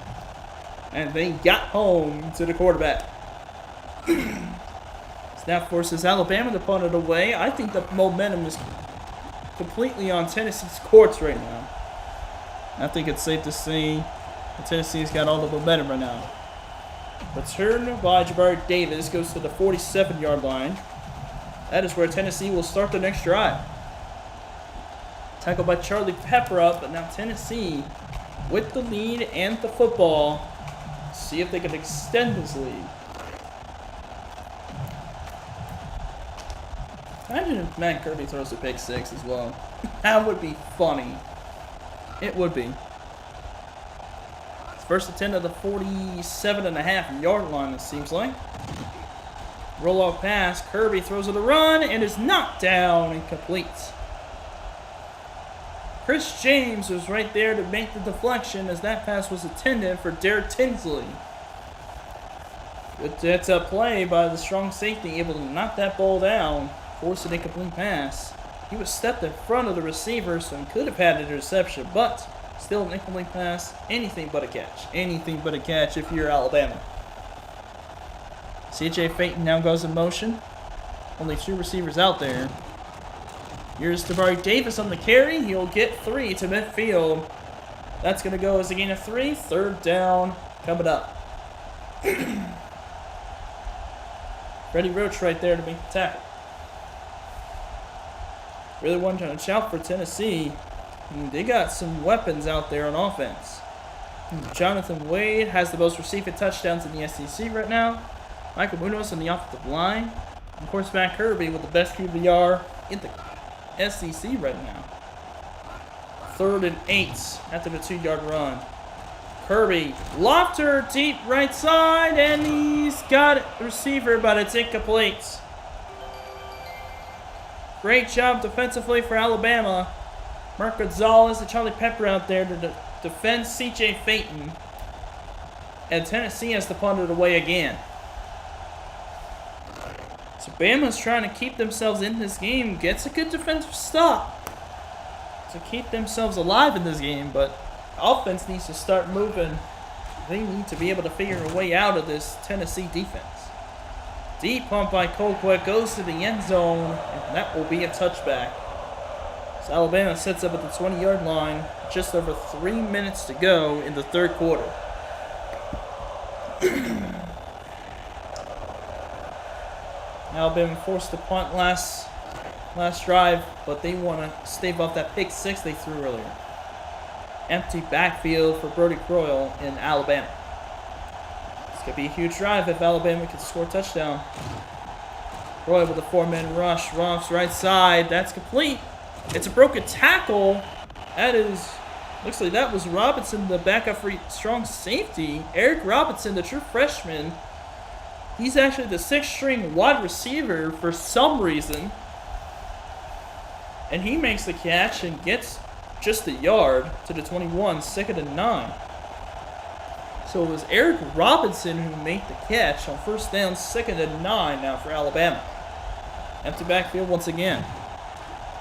and they got home to the quarterback. That forces Alabama to punt it away. I think the momentum is completely on Tennessee's courts right now. I think it's safe to say that Tennessee's got all the momentum right now. Return by Jabari Davis goes to the 47-yard line. That is where Tennessee will start the next drive. Tackled by Charlie Pepper up, but now Tennessee with the lead and the football. See if they can extend this lead. Imagine if Matt Kirby throws a pick six as well. That would be funny. It would be. It's first and 10 of the 47.5-yard line, it seems like. Roll-off pass. Kirby throws it a run and is knocked down and complete. Chris James was right there to make the deflection as that pass was intended for Derek Tinsley. It's a play by the strong safety, able to knock that ball down. Forced an incomplete pass. He was stepped in front of the receiver, so he could have had an interception, but still an incomplete pass. Anything but a catch. Anything but a catch if you're Alabama. CJ Phaeton now goes in motion. Only 2 receivers out there. Here's Jabari Davis on the carry. He'll get 3 to midfield. That's going to go as a gain of 3. Third down coming up. Freddie Roach right there to make the tackle. Really wanted to shout for Tennessee. They got some weapons out there on offense. Jonathan Wade has the most receiving touchdowns in the SEC right now. Michael Munoz on the offensive line. Of course, Matt Kirby with the best QBR in the SEC right now. 3rd and 8 after the 2-yard run. Kirby, lofter deep right side, and he's got a receiver, but it's incomplete. Great job defensively for Alabama. Mark Gonzalez and Charlie Pepper out there to defend CJ Phaeton. And Tennessee has to punt it away again. So Bama's trying to keep themselves in this game. Gets a good defensive stop to keep themselves alive in this game. But offense needs to start moving. They need to be able to figure a way out of this Tennessee defense. Deep pump by Colquitt goes to the end zone, and that will be a touchback. So Alabama sets up at the 20-yard line, just over 3 minutes to go in the third quarter. Alabama forced to punt last drive, but they want to stave off that pick six they threw earlier. Empty backfield for Brody Croyle in Alabama. It's going to be a huge drive if Alabama can score a touchdown. Croyle with a 4-man rush. Ruffs right side. That's complete. It's a broken tackle. Looks like that was Robinson, the backup for strong safety. Eric Robinson, the true freshman. He's actually the 6th-string wide receiver for some reason. And he makes the catch and gets just a yard to the 21, 2nd and 9. So it was Eric Robinson who made the catch on first down, 2nd and 9 now for Alabama. Empty backfield once again.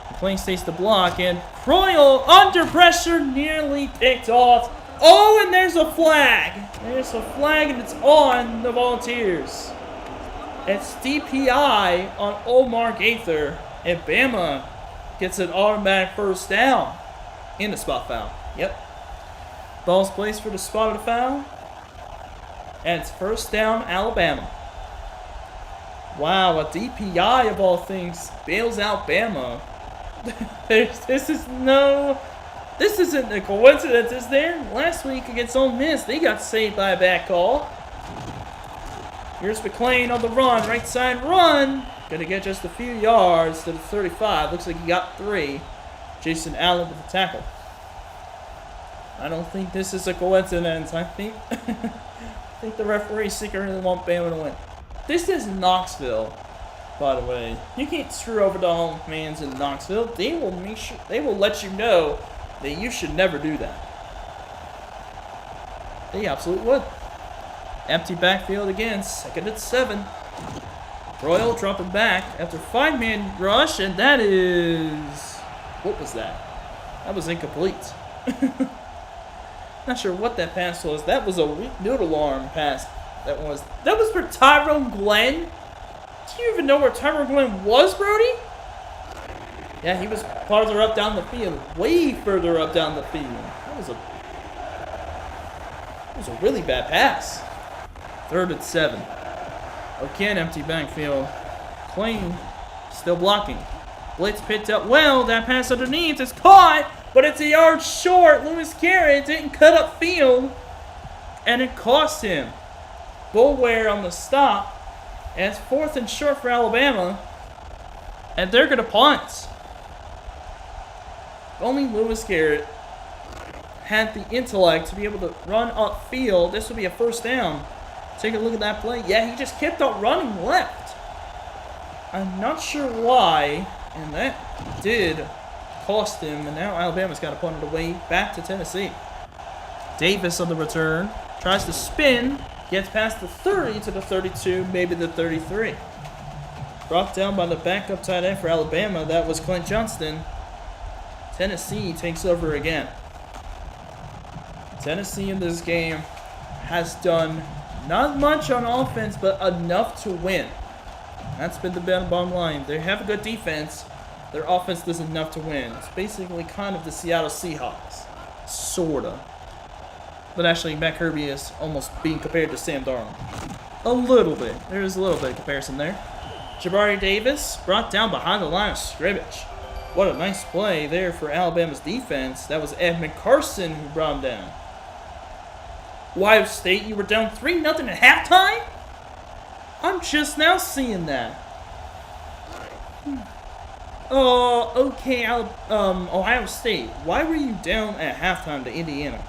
McClain stays to block, and Croyle under pressure, nearly picked off. Oh, and there's a flag. There's a flag, and it's on the Volunteers. It's DPI on Omar Gaither, and Bama gets an automatic first down in the spot foul. Yep. Ball's placed for the spot of the foul, and it's first down, Alabama. Wow, a DPI of all things bails out Bama. This isn't a coincidence, is there? Last week against Ole Miss, they got saved by a bad call. Here's McClain on the run, right side run. Gonna get just a few yards to the 35. Looks like he got 3. Jason Allen with the tackle. I don't think this is a coincidence. I think the referee secretly want Bama to win. This is Knoxville, by the way. You can't screw over the home fans in Knoxville. They will let you know that you should never do that. They absolutely would. Empty backfield again. 2nd and 7. Royal dropping back after 5-man rush, and that is... What was that? That was incomplete. Not sure what that pass was. That was a weak noodle arm pass. That was for Tyrone Glenn? Do you even know where Tyrone Glenn was, Brody? Yeah, he was farther up down the field. Way further up down the field. That was a really bad pass. 3rd and 7. Again, empty backfield. Clean. Still blocking. Blitz picked up well. That pass underneath is caught, but it's a yard short. Lewis Garrett didn't cut up field, and it cost him. Bullware on the stop. And it's 4th and short for Alabama. And they're going to punt. If only Lewis Garrett had the intellect to be able to run upfield, this would be a 1st down. Take a look at that play. Yeah, he just kept on running left. I'm not sure why, and that did cost him, and now Alabama's got to punt it away back to Tennessee. Davis on the return. Tries to spin. Gets past the 30 to the 32, maybe the 33. Brought down by the backup tight end for Alabama. That was Clint Johnston. Tennessee takes over again. Tennessee in this game has done not much on offense, but enough to win. That's been the bottom line. They have a good defense. Their offense does enough to win. It's basically kind of the Seattle Seahawks. Sorta. But actually, Matt Kirby is almost being compared to Sam Darnold. A little bit. There is a little bit of comparison there. Jabari Davis brought down behind the line of scrimmage. What a nice play there for Alabama's defense. That was Edmund Carson who brought him down. Ohio State, you were down 3-0 at halftime? I'm just now seeing that. Oh, okay, Ohio State. Why were you down at halftime to Indiana?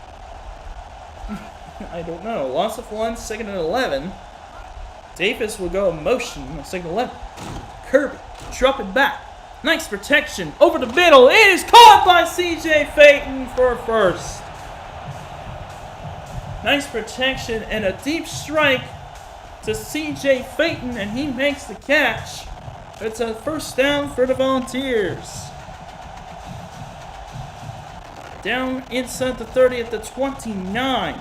I don't know. Loss of 1, 2nd and 11. Davis will go in motion on 2nd and 11. Kirby, dropping back. Nice protection over the middle. It is caught by C.J. Phaeton for a 1st. Nice protection and a deep strike to C.J. Phaeton, and he makes the catch. It's a 1st down for the Volunteers. Down inside the 30 at the 29.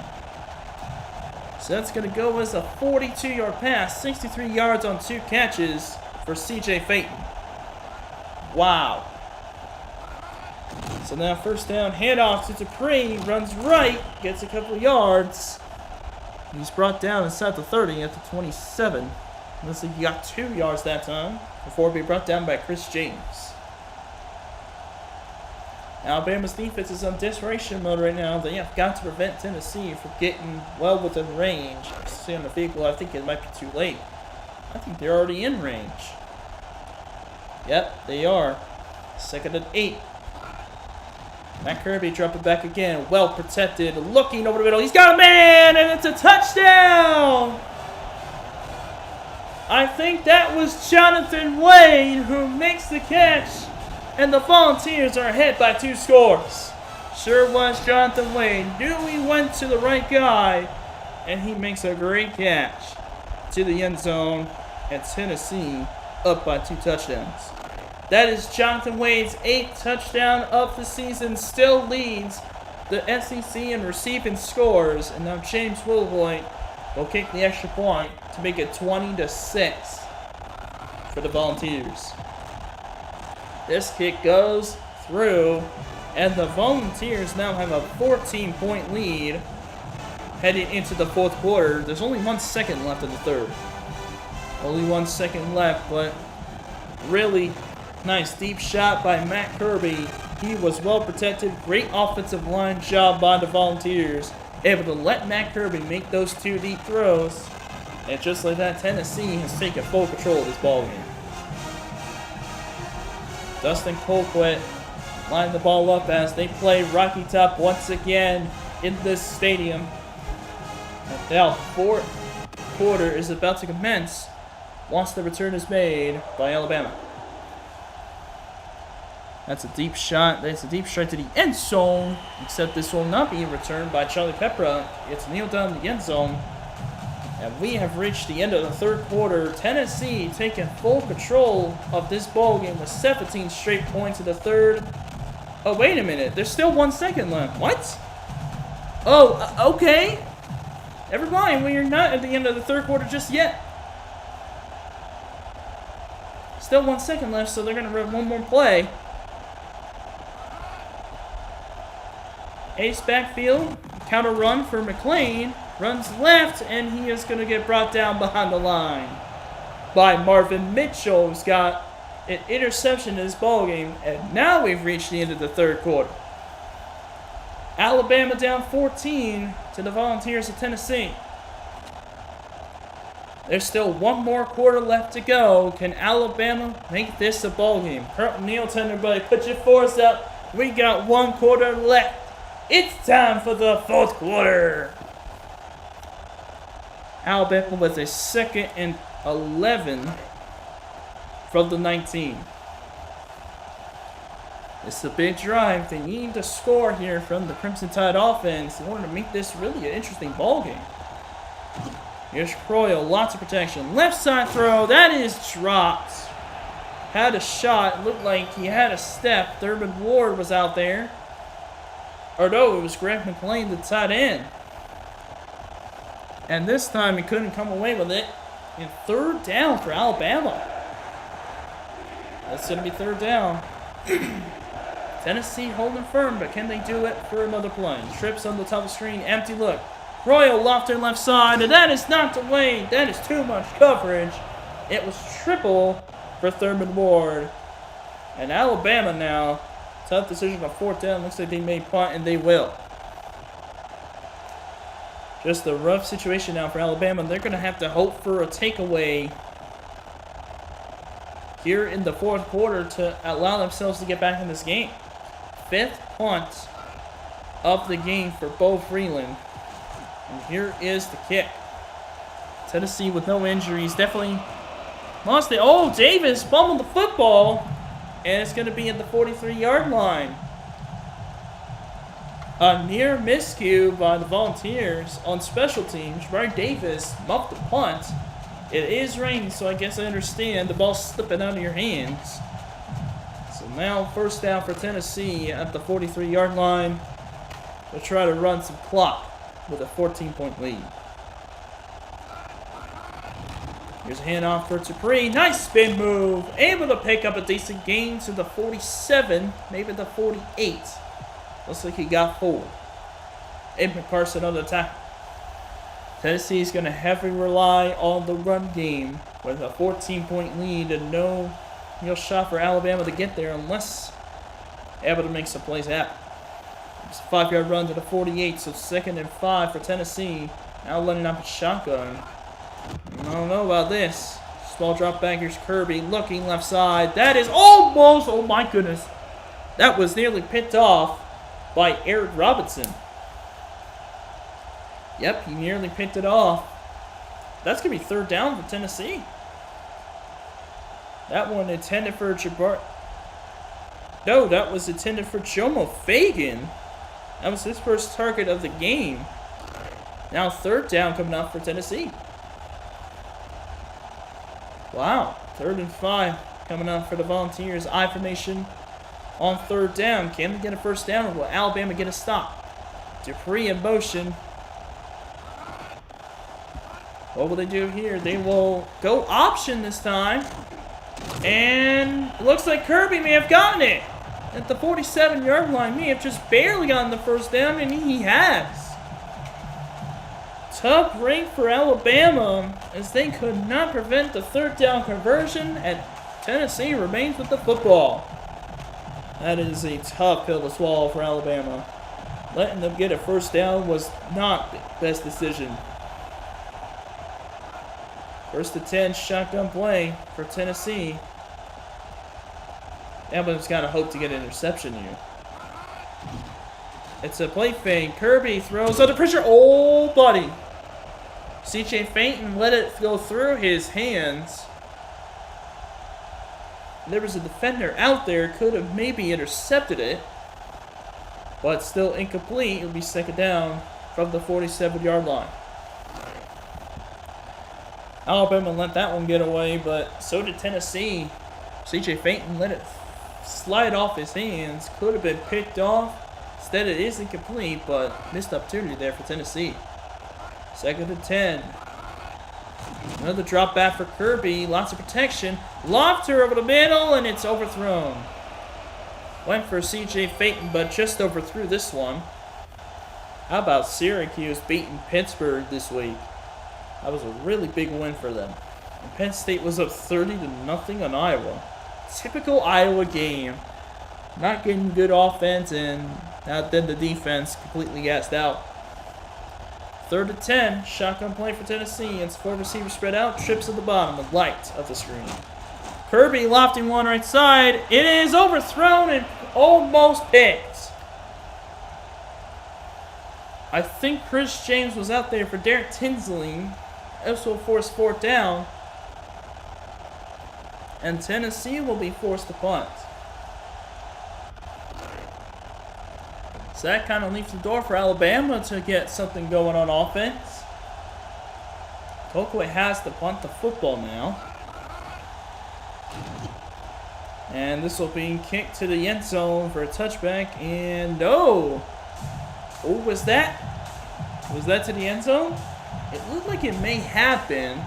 So that's going to go as a 42-yard pass, 63 yards on 2 catches for C.J. Phaeton. Wow. So now 1st down, handoff to Dupree, runs right, gets a couple yards. He's brought down inside the 30 at the 27. Looks like he got 2 yards that time before being brought down by Chris James. Alabama's defense is on desperation mode right now. They have got to prevent Tennessee from getting well within range. See on the vehicle, I think it might be too late. I think they're already in range. Yep, they are. 2nd and 8. Matt Kirby dropping back again. Well protected. Looking over the middle. He's got a man, and it's a touchdown! I think that was Jonathan Wade who makes the catch. And the Volunteers are ahead by 2 scores. Sure was Jonathan Wade. Knew he went to the right guy. And he makes a great catch to the end zone. And Tennessee up by 2 touchdowns. That is Jonathan Wade's 8th touchdown of the season. Still leads the SEC in receiving scores. And now James Wilhoit will kick the extra point to make it 20-6 for the Volunteers. This kick goes through, and the Volunteers now have a 14-point lead heading into the 4th quarter. There's only 1 second left in the 3rd. Only 1 second left, but really nice deep shot by Matt Kirby. He was well protected. Great offensive line job by the Volunteers. Able to let Matt Kirby make those 2 deep throws. And just like that, Tennessee has taken full control of this ballgame. Dustin Colquitt lined the ball up as they play Rocky Top once again in this stadium. And now 4th quarter is about to commence once the return is made by Alabama. That's a deep shot. That's a deep strike to the end zone. Except this will not be returned by Charlie Pepra. It's kneeled down in the end zone. And we have reached the end of the third quarter. Tennessee taking full control of this ball game with 17 straight points in the third. Oh, wait a minute. There's still 1 second left. What? Oh, okay. Never mind. We are not at the end of the third quarter just yet. Still 1 second left, so they're going to run one more play. Ace backfield. Counter run for McLean. Runs left, and he is going to get brought down behind the line by Marvin Mitchell, who's got an interception in this ballgame. And now we've reached the end of the third quarter. Alabama down 14 to the Volunteers of Tennessee. There's still one more quarter left to go. Can Alabama make this a ballgame? Colonel Nealton, everybody, put your fours up. We got 1 quarter left. It's time for the fourth quarter. Alabama with a 2nd and 11 from the 19. It's a big drive. They need to score here from the Crimson Tide offense in order to make this really an interesting ball game. Here's Croyle, lots of protection. Left side throw, that is dropped. Had a shot, looked like he had a step. Thurman Ward was out there. Or no, it was Grant McLean, the tight end. And this time he couldn't come away with it. And third down for Alabama. That's going to be third down. Tennessee holding firm, but can they do it for another play? Trips on the top of the screen, empty look. Royal lofted left side, and that is knocked away. That is too much coverage. It was triple for Thurman Ward. And Alabama now, tough decision on fourth down. Looks like they may punt, and they will. Just a rough situation now for Alabama. They're going to have to hope for a takeaway here in the fourth quarter to allow themselves to get back in this game. 5th punt of the game for Bo Freeland. And here is the kick. Tennessee with no injuries. Definitely lost it. Oh, Davis fumbled the football. And it's going to be at the 43-yard line. A near miscue by the Volunteers on special teams. Brian Davis muffed the punt. It is raining, so I guess I understand the ball's slipping out of your hands. So now first down for Tennessee at the 43-yard line. They'll try to run some clock with a 14-point lead. Here's a handoff for Dupree. Nice spin move. Able to pick up a decent gain to the 47, maybe the 48. Looks like he got 4. Aiden Carson on the attack. Tennessee is going to heavily rely on the run game with a 14-point lead and no real shot for Alabama to get there unless able to make some plays happen. It's a 5-yard run to the 48, so 2nd and 5 for Tennessee. Now letting up a shotgun. I don't know about this. Small drop back. Here's Kirby looking left side. That is almost, oh my goodness. That was nearly picked off by Eric Robinson. Yep, he nearly picked it off. That's going to be third down for Tennessee. That one intended for Jabbar. No, that was intended for Jomo Fagan. That was his first target of the game. Now third down coming up for Tennessee. Wow, 3rd and 5 coming up for the Volunteers. I formation on third down. Can they get a first down or will Alabama get a stop? Dupree in motion. What will they do here? They will go option this time. And it looks like Kirby may have gotten it. At the 47-yard line, may have just barely gotten the first down, and he has. Tough break for Alabama as they could not prevent the third down conversion, and Tennessee remains with the football. That is a tough pill to swallow for Alabama. Letting them get a first down was not the best decision. 1st and 10 shotgun play for Tennessee. Alabama's got to hope to get an interception here. It's a play fake. Kirby throws under pressure. Oh, buddy. CJ Fainton let it go through his hands. there was a defender out there, could have maybe intercepted it. But still incomplete. It'll be second down from the 47-yard line. Alabama let that one get away, but so did Tennessee. C.J. Fenton let it slide off his hands. Could have been picked off. Instead, it is incomplete, but missed opportunity there for Tennessee. Second and 10. Another drop back for Kirby. Lots of protection. Lofter over the middle, and it's overthrown. Went for C.J. Fenton, but just overthrew this one. How about Syracuse beating Pittsburgh this week? That was a really big win for them. And Penn State was up 30-0 on Iowa. Typical Iowa game. Not getting good offense, and then the defense completely gassed out. Third and 10. Shotgun play for Tennessee. It's 4 receivers spread out. Trips at the bottom, the light of the screen. Kirby lofting one right side. It is overthrown and almost picked. I think Chris James was out there for Derek Tinsley. This will force fourth down. And Tennessee will be forced to punt. So that kind of leaves the door for Alabama to get something going on offense. Tokwe has to punt the football now. And this will be kicked to the end zone for a touchback. And no! Oh, was that? Was that to the end zone? It looked like it may have been.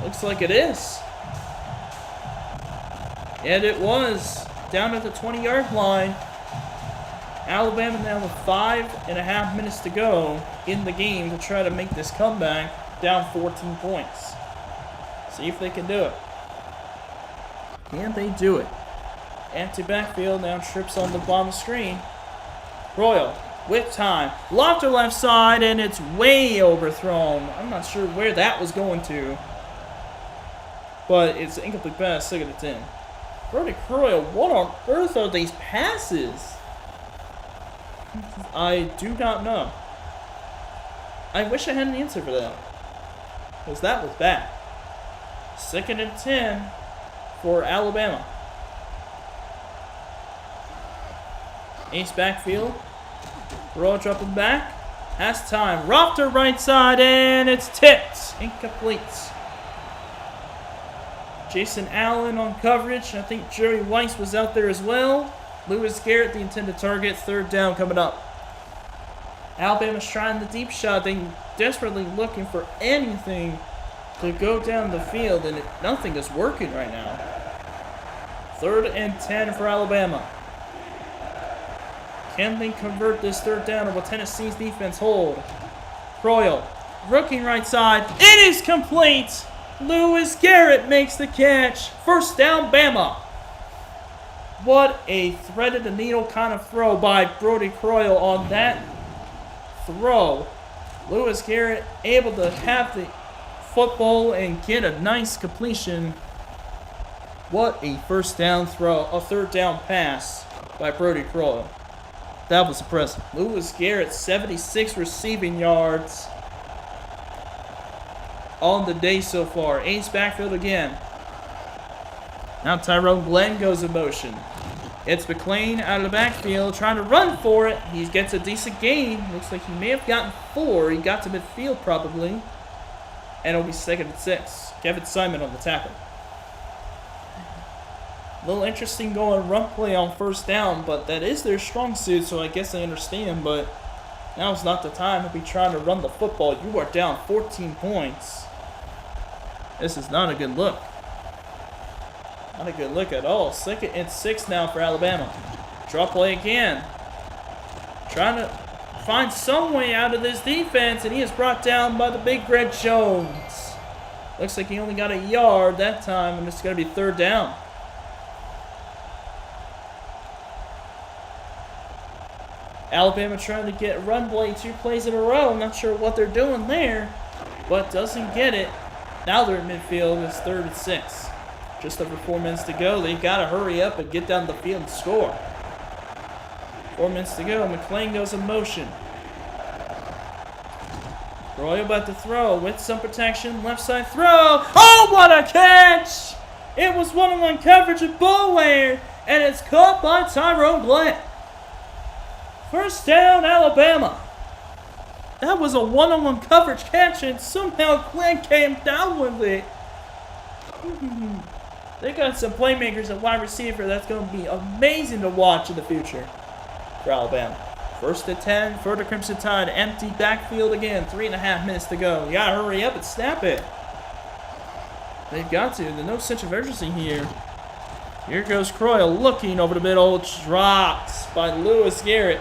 Looks like it is. And it was. Down at the 20-yard line. Alabama now with 5.5 minutes to go in the game to try to make this comeback, down 14 points. See if they can do it. Can they do it? Empty backfield, now trips on the bottom of the screen. Royal with time. Lofter left side, and it's way overthrown. I'm not sure where that was going to. But it's an incomplete pass, second and 10. Brody Royal, what on earth are these passes? I do not know. I wish I had an answer for that. Because that was bad. Second and 10 for Alabama. Ace backfield. Royal dropping back. Has time. Rofter right side, and it's tipped. Incomplete. Jason Allen on coverage. I think Jerry Weiss was out there as well. Lewis Garrett, the intended target. Third down coming up. Alabama's trying the deep shot. They desperately looking for anything to go down the field, and nothing is working right now. Third and 10 for Alabama. Can they convert this third down, or will Tennessee's defense hold? Royal, rooking right side. It is complete. Lewis Garrett makes the catch. First down, Bama. What a threaded the needle kind of throw by Brody Croyle on that throw. Lewis Garrett able to have the football and get a nice completion. What a first down throw, a third down pass by Brody Croyle. That was impressive. Lewis Garrett, 76 receiving yards on the day so far. Ace backfield again. Now Tyrone Glenn goes in motion. It's McLean out of the backfield trying to run for it. He gets a decent gain. Looks like he may have gotten 4. He got to midfield probably. And it'll be second and 6. Kevin Simon on the tackle. A little interesting going run play on first down, but that is their strong suit, so I guess I understand. But now's not the time to be trying to run the football. You are down 14 points. This is not a good look. Not a good look at all. Second and 6 now for Alabama. Draw play again. Trying to find some way out of this defense, and he is brought down by the big Greg Jones. Looks like he only got a yard that time, and it's going to be third down. Alabama trying to get run play 2 plays in a row. Not sure what they're doing there, but doesn't get it. Now they're in midfield. It's third and 6. Just over 4 minutes to go. They've got to hurry up and get down the field and score. 4 minutes to go. McLean goes in motion. Roy about to throw with some protection. Left side throw. Oh, what a catch! It was one-on-one coverage of Bowair, and it's caught by Tyrone Glenn. First down, Alabama. That was a one-on-one coverage catch, and somehow Glenn came down with it. They got some playmakers at wide receiver that's going to be amazing to watch in the future for Alabama. First and 10 for the Crimson Tide. Empty backfield again. 3.5 minutes to go. You got to hurry up and snap it. They've got to. There's no sense of urgency here. Here goes Croyle looking over the middle. Dropped by Lewis Garrett.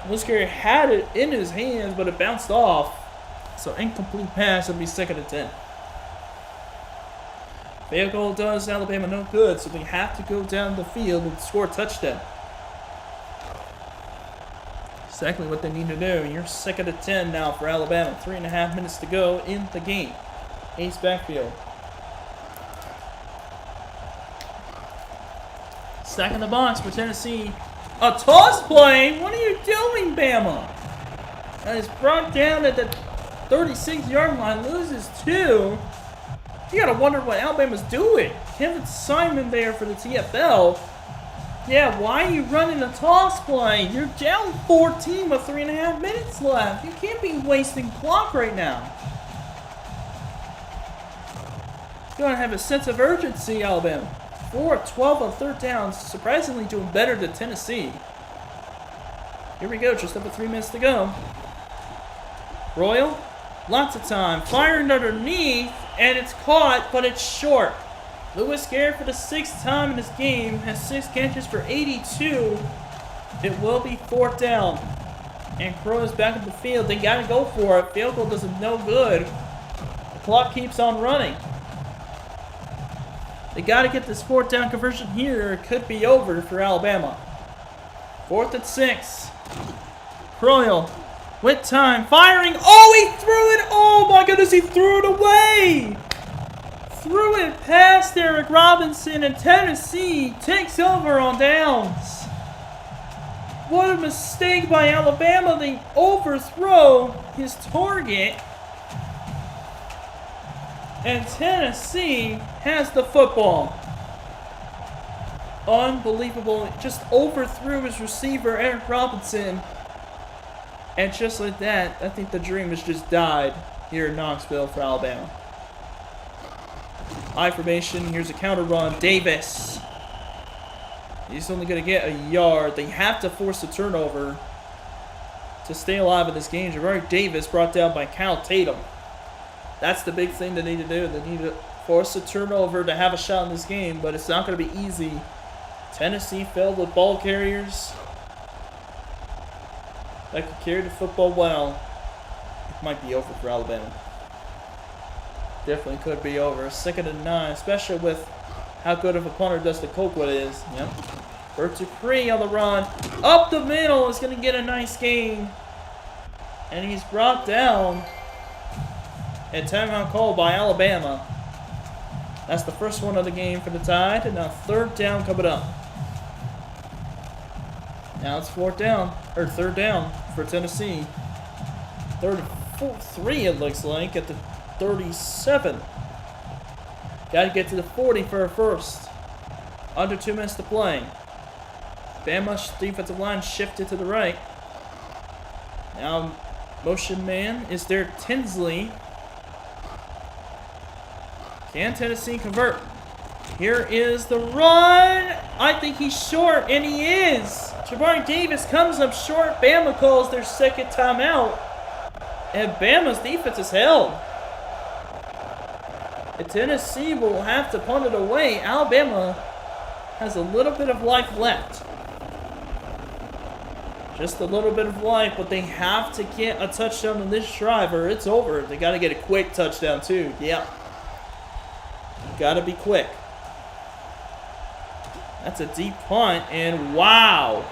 Lewis Garrett had it in his hands, but it bounced off. So incomplete pass. It'll be 2nd and 10. Field goal does Alabama no good, so they have to go down the field and score a touchdown. Exactly what they need to do. You're 2nd and 10 now for Alabama. 3.5 minutes to go in the game. Ace backfield. Stack in the box for Tennessee. A toss play? What are you doing, Bama? That is brought down at the 36-yard line. Loses 2. You gotta wonder what Alabama's doing. Kevin Simon there for the TFL. Yeah, why are you running a toss play? You're down 14 with 3.5 minutes left. You can't be wasting clock right now. You gotta have a sense of urgency, Alabama. 4 of 12 on 3rd downs. Surprisingly doing better than Tennessee. Here we go, just over 3 minutes to go. Royal, lots of time. Firing underneath, and it's caught, but it's short. Lewis Garrett for the 6th time in this game has 6 catches for 82. It will be 4th down. And Crow is back in the field. They got to go for it. Field goal does them no good. The clock keeps on running. They got to get this 4th down conversion here. It could be over for Alabama. 4th and 6. Croyle with time. Firing. Oh, he threw it. Oh, my goodness. He threw it away. Threw it past Eric Robinson, and Tennessee takes over on downs. What a mistake by Alabama. They overthrow his target. And Tennessee has the football. Unbelievable. Just overthrew his receiver, Eric Robinson. And just like that, I think the dream has just died here in Knoxville for Alabama. I formation. Here's a counter run. Davis. He's only going to get a yard. They have to force a turnover to stay alive in this game. Jabari Davis brought down by Kyle Tatum. That's the big thing they need to do. They need to force a turnover to have a shot in this game, but it's not going to be easy. Tennessee filled with ball carriers that could carry the football well. It might be over for Alabama. Definitely could be over. 2nd and 9, especially with how good of a punter Dustin Colquitt is. Yep. Bert Dupree on the run. Up the middle is going to get a nice gain. And he's brought down. And timeout called by Alabama. That's the first one of the game for the Tide. And now 3rd down coming up. Now it's 4th down. Or 3rd down for Tennessee. 3 it looks like at the 37. Got to get to the 40 for a first. Under 2 minutes to play. Bama's defensive line shifted to the right. Now, motion man is there. Tinsley. Can Tennessee convert? Here is the run. I think he's short, and he is. Jabari Davis comes up short. Bama calls their 2nd timeout. And Bama's defense is held. And Tennessee will have to punt it away. Alabama has a little bit of life left. Just a little bit of life, but they have to get a touchdown in this drive or it's over. They got to get a quick touchdown too. Yep. Got to be quick. That's a deep punt, and wow.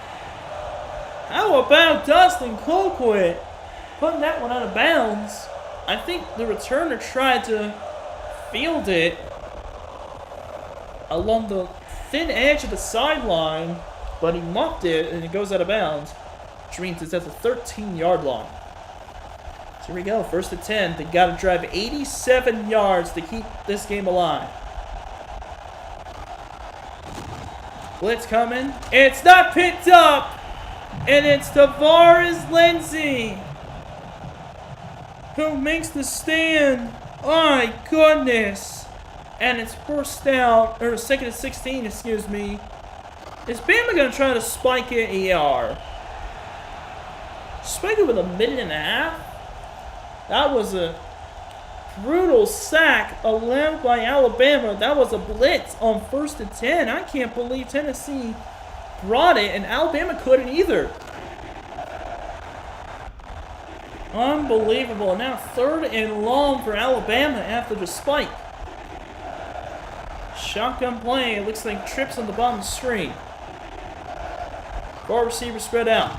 How about Dustin Colquitt putting that one out of bounds? I think the returner tried to field it along the thin edge of the sideline, but he muffed it and it goes out of bounds, which means it's at the 13-yard line. So here we go, 1st and 10. They got to drive 87 yards to keep this game alive. Blitz coming. It's not picked up. And it's Tavares Lindsay who makes the stand. Oh my goodness. And it's first down, or second and 16, excuse me. Is Bama going to try to spike it? ER. Spike it with a minute and a half? That was a brutal sack allowed by Alabama. That was a blitz on 1st and 10. I can't believe Tennessee brought it, and Alabama couldn't either. Unbelievable. Now 3rd and long for Alabama after the spike. Shotgun play. It looks like trips on the bottom screen. 4 receivers spread out.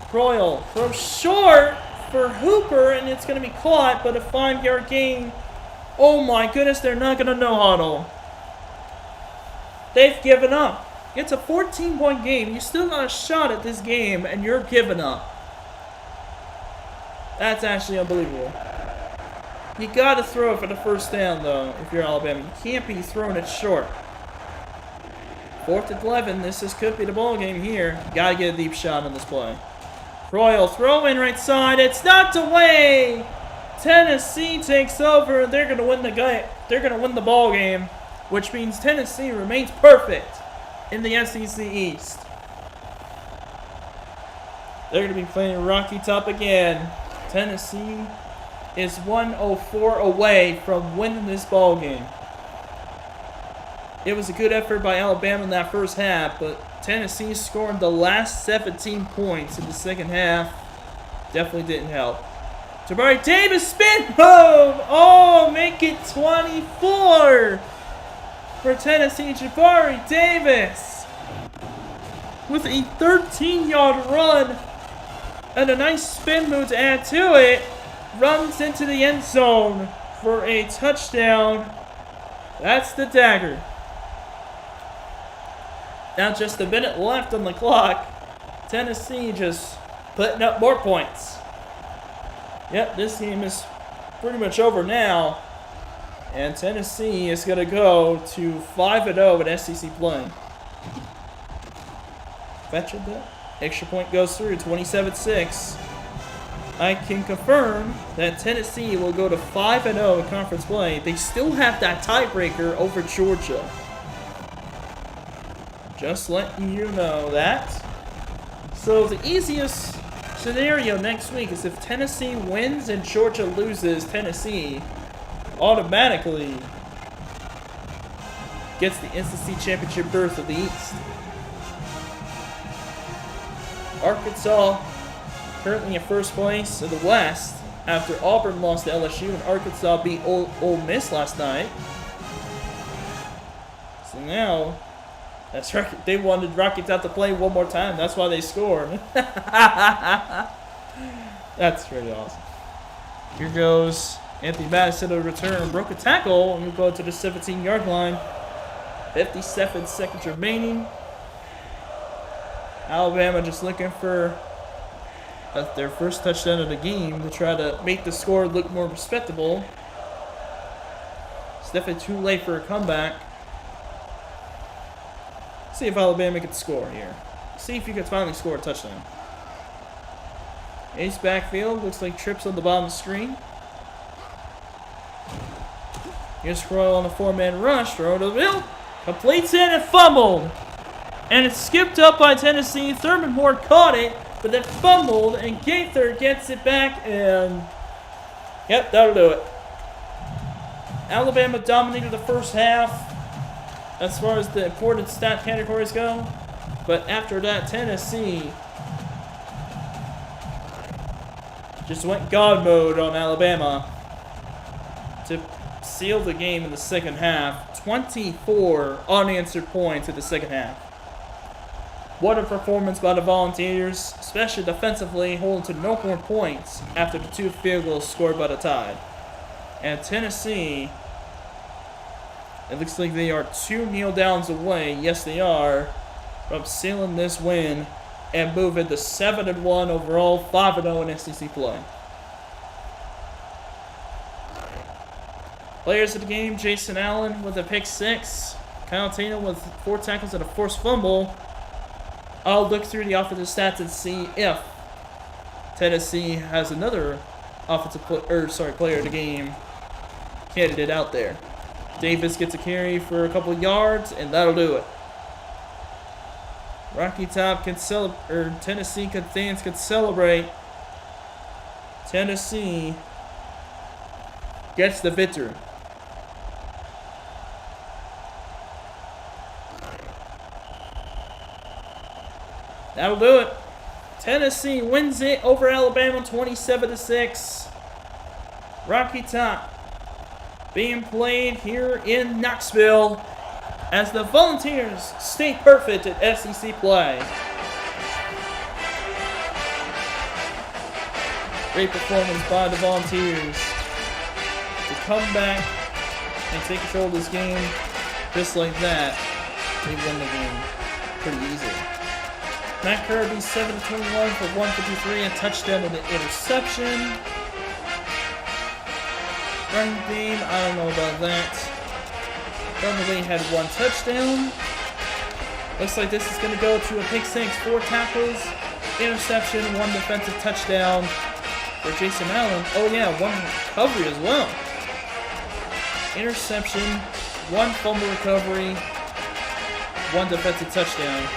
Croyle throws short for Hooper, and it's going to be caught, but a 5-yard gain. Oh my goodness, they're not going to no-huddle. They've given up. It's a 14-point game. You still got a shot at this game, and you're giving up. That's actually unbelievable. You got to throw it for the first down, though, if you're Alabama. You can't be throwing it short. 4th and 11. This could be the ball game here. Got to get a deep shot on this play. Royal throw in right side. It's knocked away. Tennessee takes over. They're going to win the game. They're going to win the ball game, which means Tennessee remains perfect in the SEC East. They're going to be playing Rocky Top again. Tennessee is 104 away from winning this ball game. It was a good effort by Alabama in that first half, but Tennessee scoring the last 17 points in the second half definitely didn't help. Jabari Davis spin move! Oh, make it 24 for Tennessee. Jabari Davis with a 13-yard run and a nice spin move to add to it. Runs into the end zone for a touchdown. That's the dagger. Now just a minute left on the clock. Tennessee just putting up more points. Yep, this game is pretty much over now. And Tennessee is going to go to 5-0 in SEC play. Fetch it there. Extra point goes through, 27-6. I can confirm that Tennessee will go to 5-0 in conference play. They still have that tiebreaker over Georgia. Just letting you know that. So the easiest scenario next week is if Tennessee wins and Georgia loses, Tennessee automatically gets the SEC championship berth of the East. Arkansas currently in first place in the West after Auburn lost to LSU and Arkansas beat Ole Miss last night. So now, that's right, they wanted Rocky Top to play one more time. That's why they scored. That's really awesome. Here goes Anthony Madison to return. Broke a tackle and we go to the 17-yard line. 57 seconds remaining. Alabama just looking for their first touchdown of the game to try to make the score look more respectable. It's definitely too late for a comeback. See if Alabama can score here. See if you can finally score a touchdown. Ace backfield. Looks like trips on the bottom of the screen. Here's Croyle on a 4-man rush. Throw to the middle. Completes it and fumbled. And it's skipped up by Tennessee. Thurman Moore caught it, but then fumbled, and Gaither gets it back, and yep, that'll do it. Alabama dominated the first half as far as the important stat categories go, but after that, Tennessee just went God mode on Alabama to seal the game in the second half. 24 unanswered points in the second half. What a performance by the Volunteers, especially defensively, holding to no more points after the 2 field goals scored by the Tide. And Tennessee, it looks like they are 2 kneel downs away, yes they are, from sealing this win and moving to 7-1 overall, 5-0 in SEC play. Players of the game, Jason Allen with a pick 6. Palatino with 4 tackles and a forced fumble. I'll look through the offensive stats and see if Tennessee has another player of the game candidate out there. Davis gets a carry for a couple yards, and that'll do it. Rocky Top can celebrate, Tennessee fans can celebrate. Tennessee gets the victory. That'll do it. Tennessee wins it over Alabama 27-6. Rocky Top being played here in Knoxville as the Volunteers stay perfect at SEC play. Great performance by the Volunteers to come back and take control of this game just like that. They won the game pretty easily. Matt Kirby 7-21 for 153 and touchdown and an interception. Running game, I don't know about that. Thunderwing had 1 touchdown. Looks like this is going to go to a pick six, 4 tackles, interception, 1 defensive touchdown for Jason Allen. Oh yeah, 1 recovery as well. Interception, 1 fumble recovery, 1 defensive touchdown.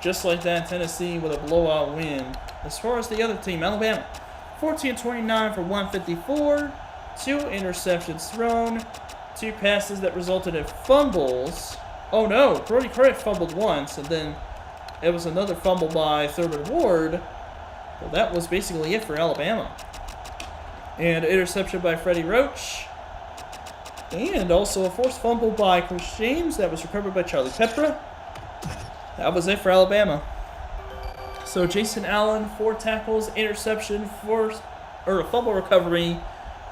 Just like that, Tennessee with a blowout win. As far as the other team, Alabama, 14-29 for 154, 2 interceptions thrown, 2 passes that resulted in fumbles. Oh no, Brody Credit fumbled once, and then it was another fumble by Thurman Ward. Well, that was basically it for Alabama. And interception by Freddie Roach. And also a forced fumble by Chris James that was recovered by Charlie Peppra. That was it for Alabama. So Jason Allen, 4 tackles, interception, a fumble recovery,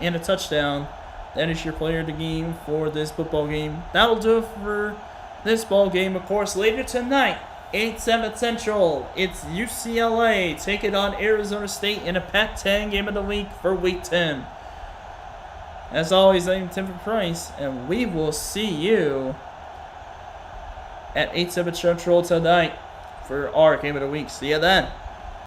and a touchdown. That is your player of the game for this football game. That'll do it for this ball game. Of course, later tonight, 8/7 Central, it's UCLA taking on Arizona State in a Pac-10 game of the week for Week 10. As always, I'm Tim Price, and we will see you at 8/7 Central tonight for our game of the week. See you then.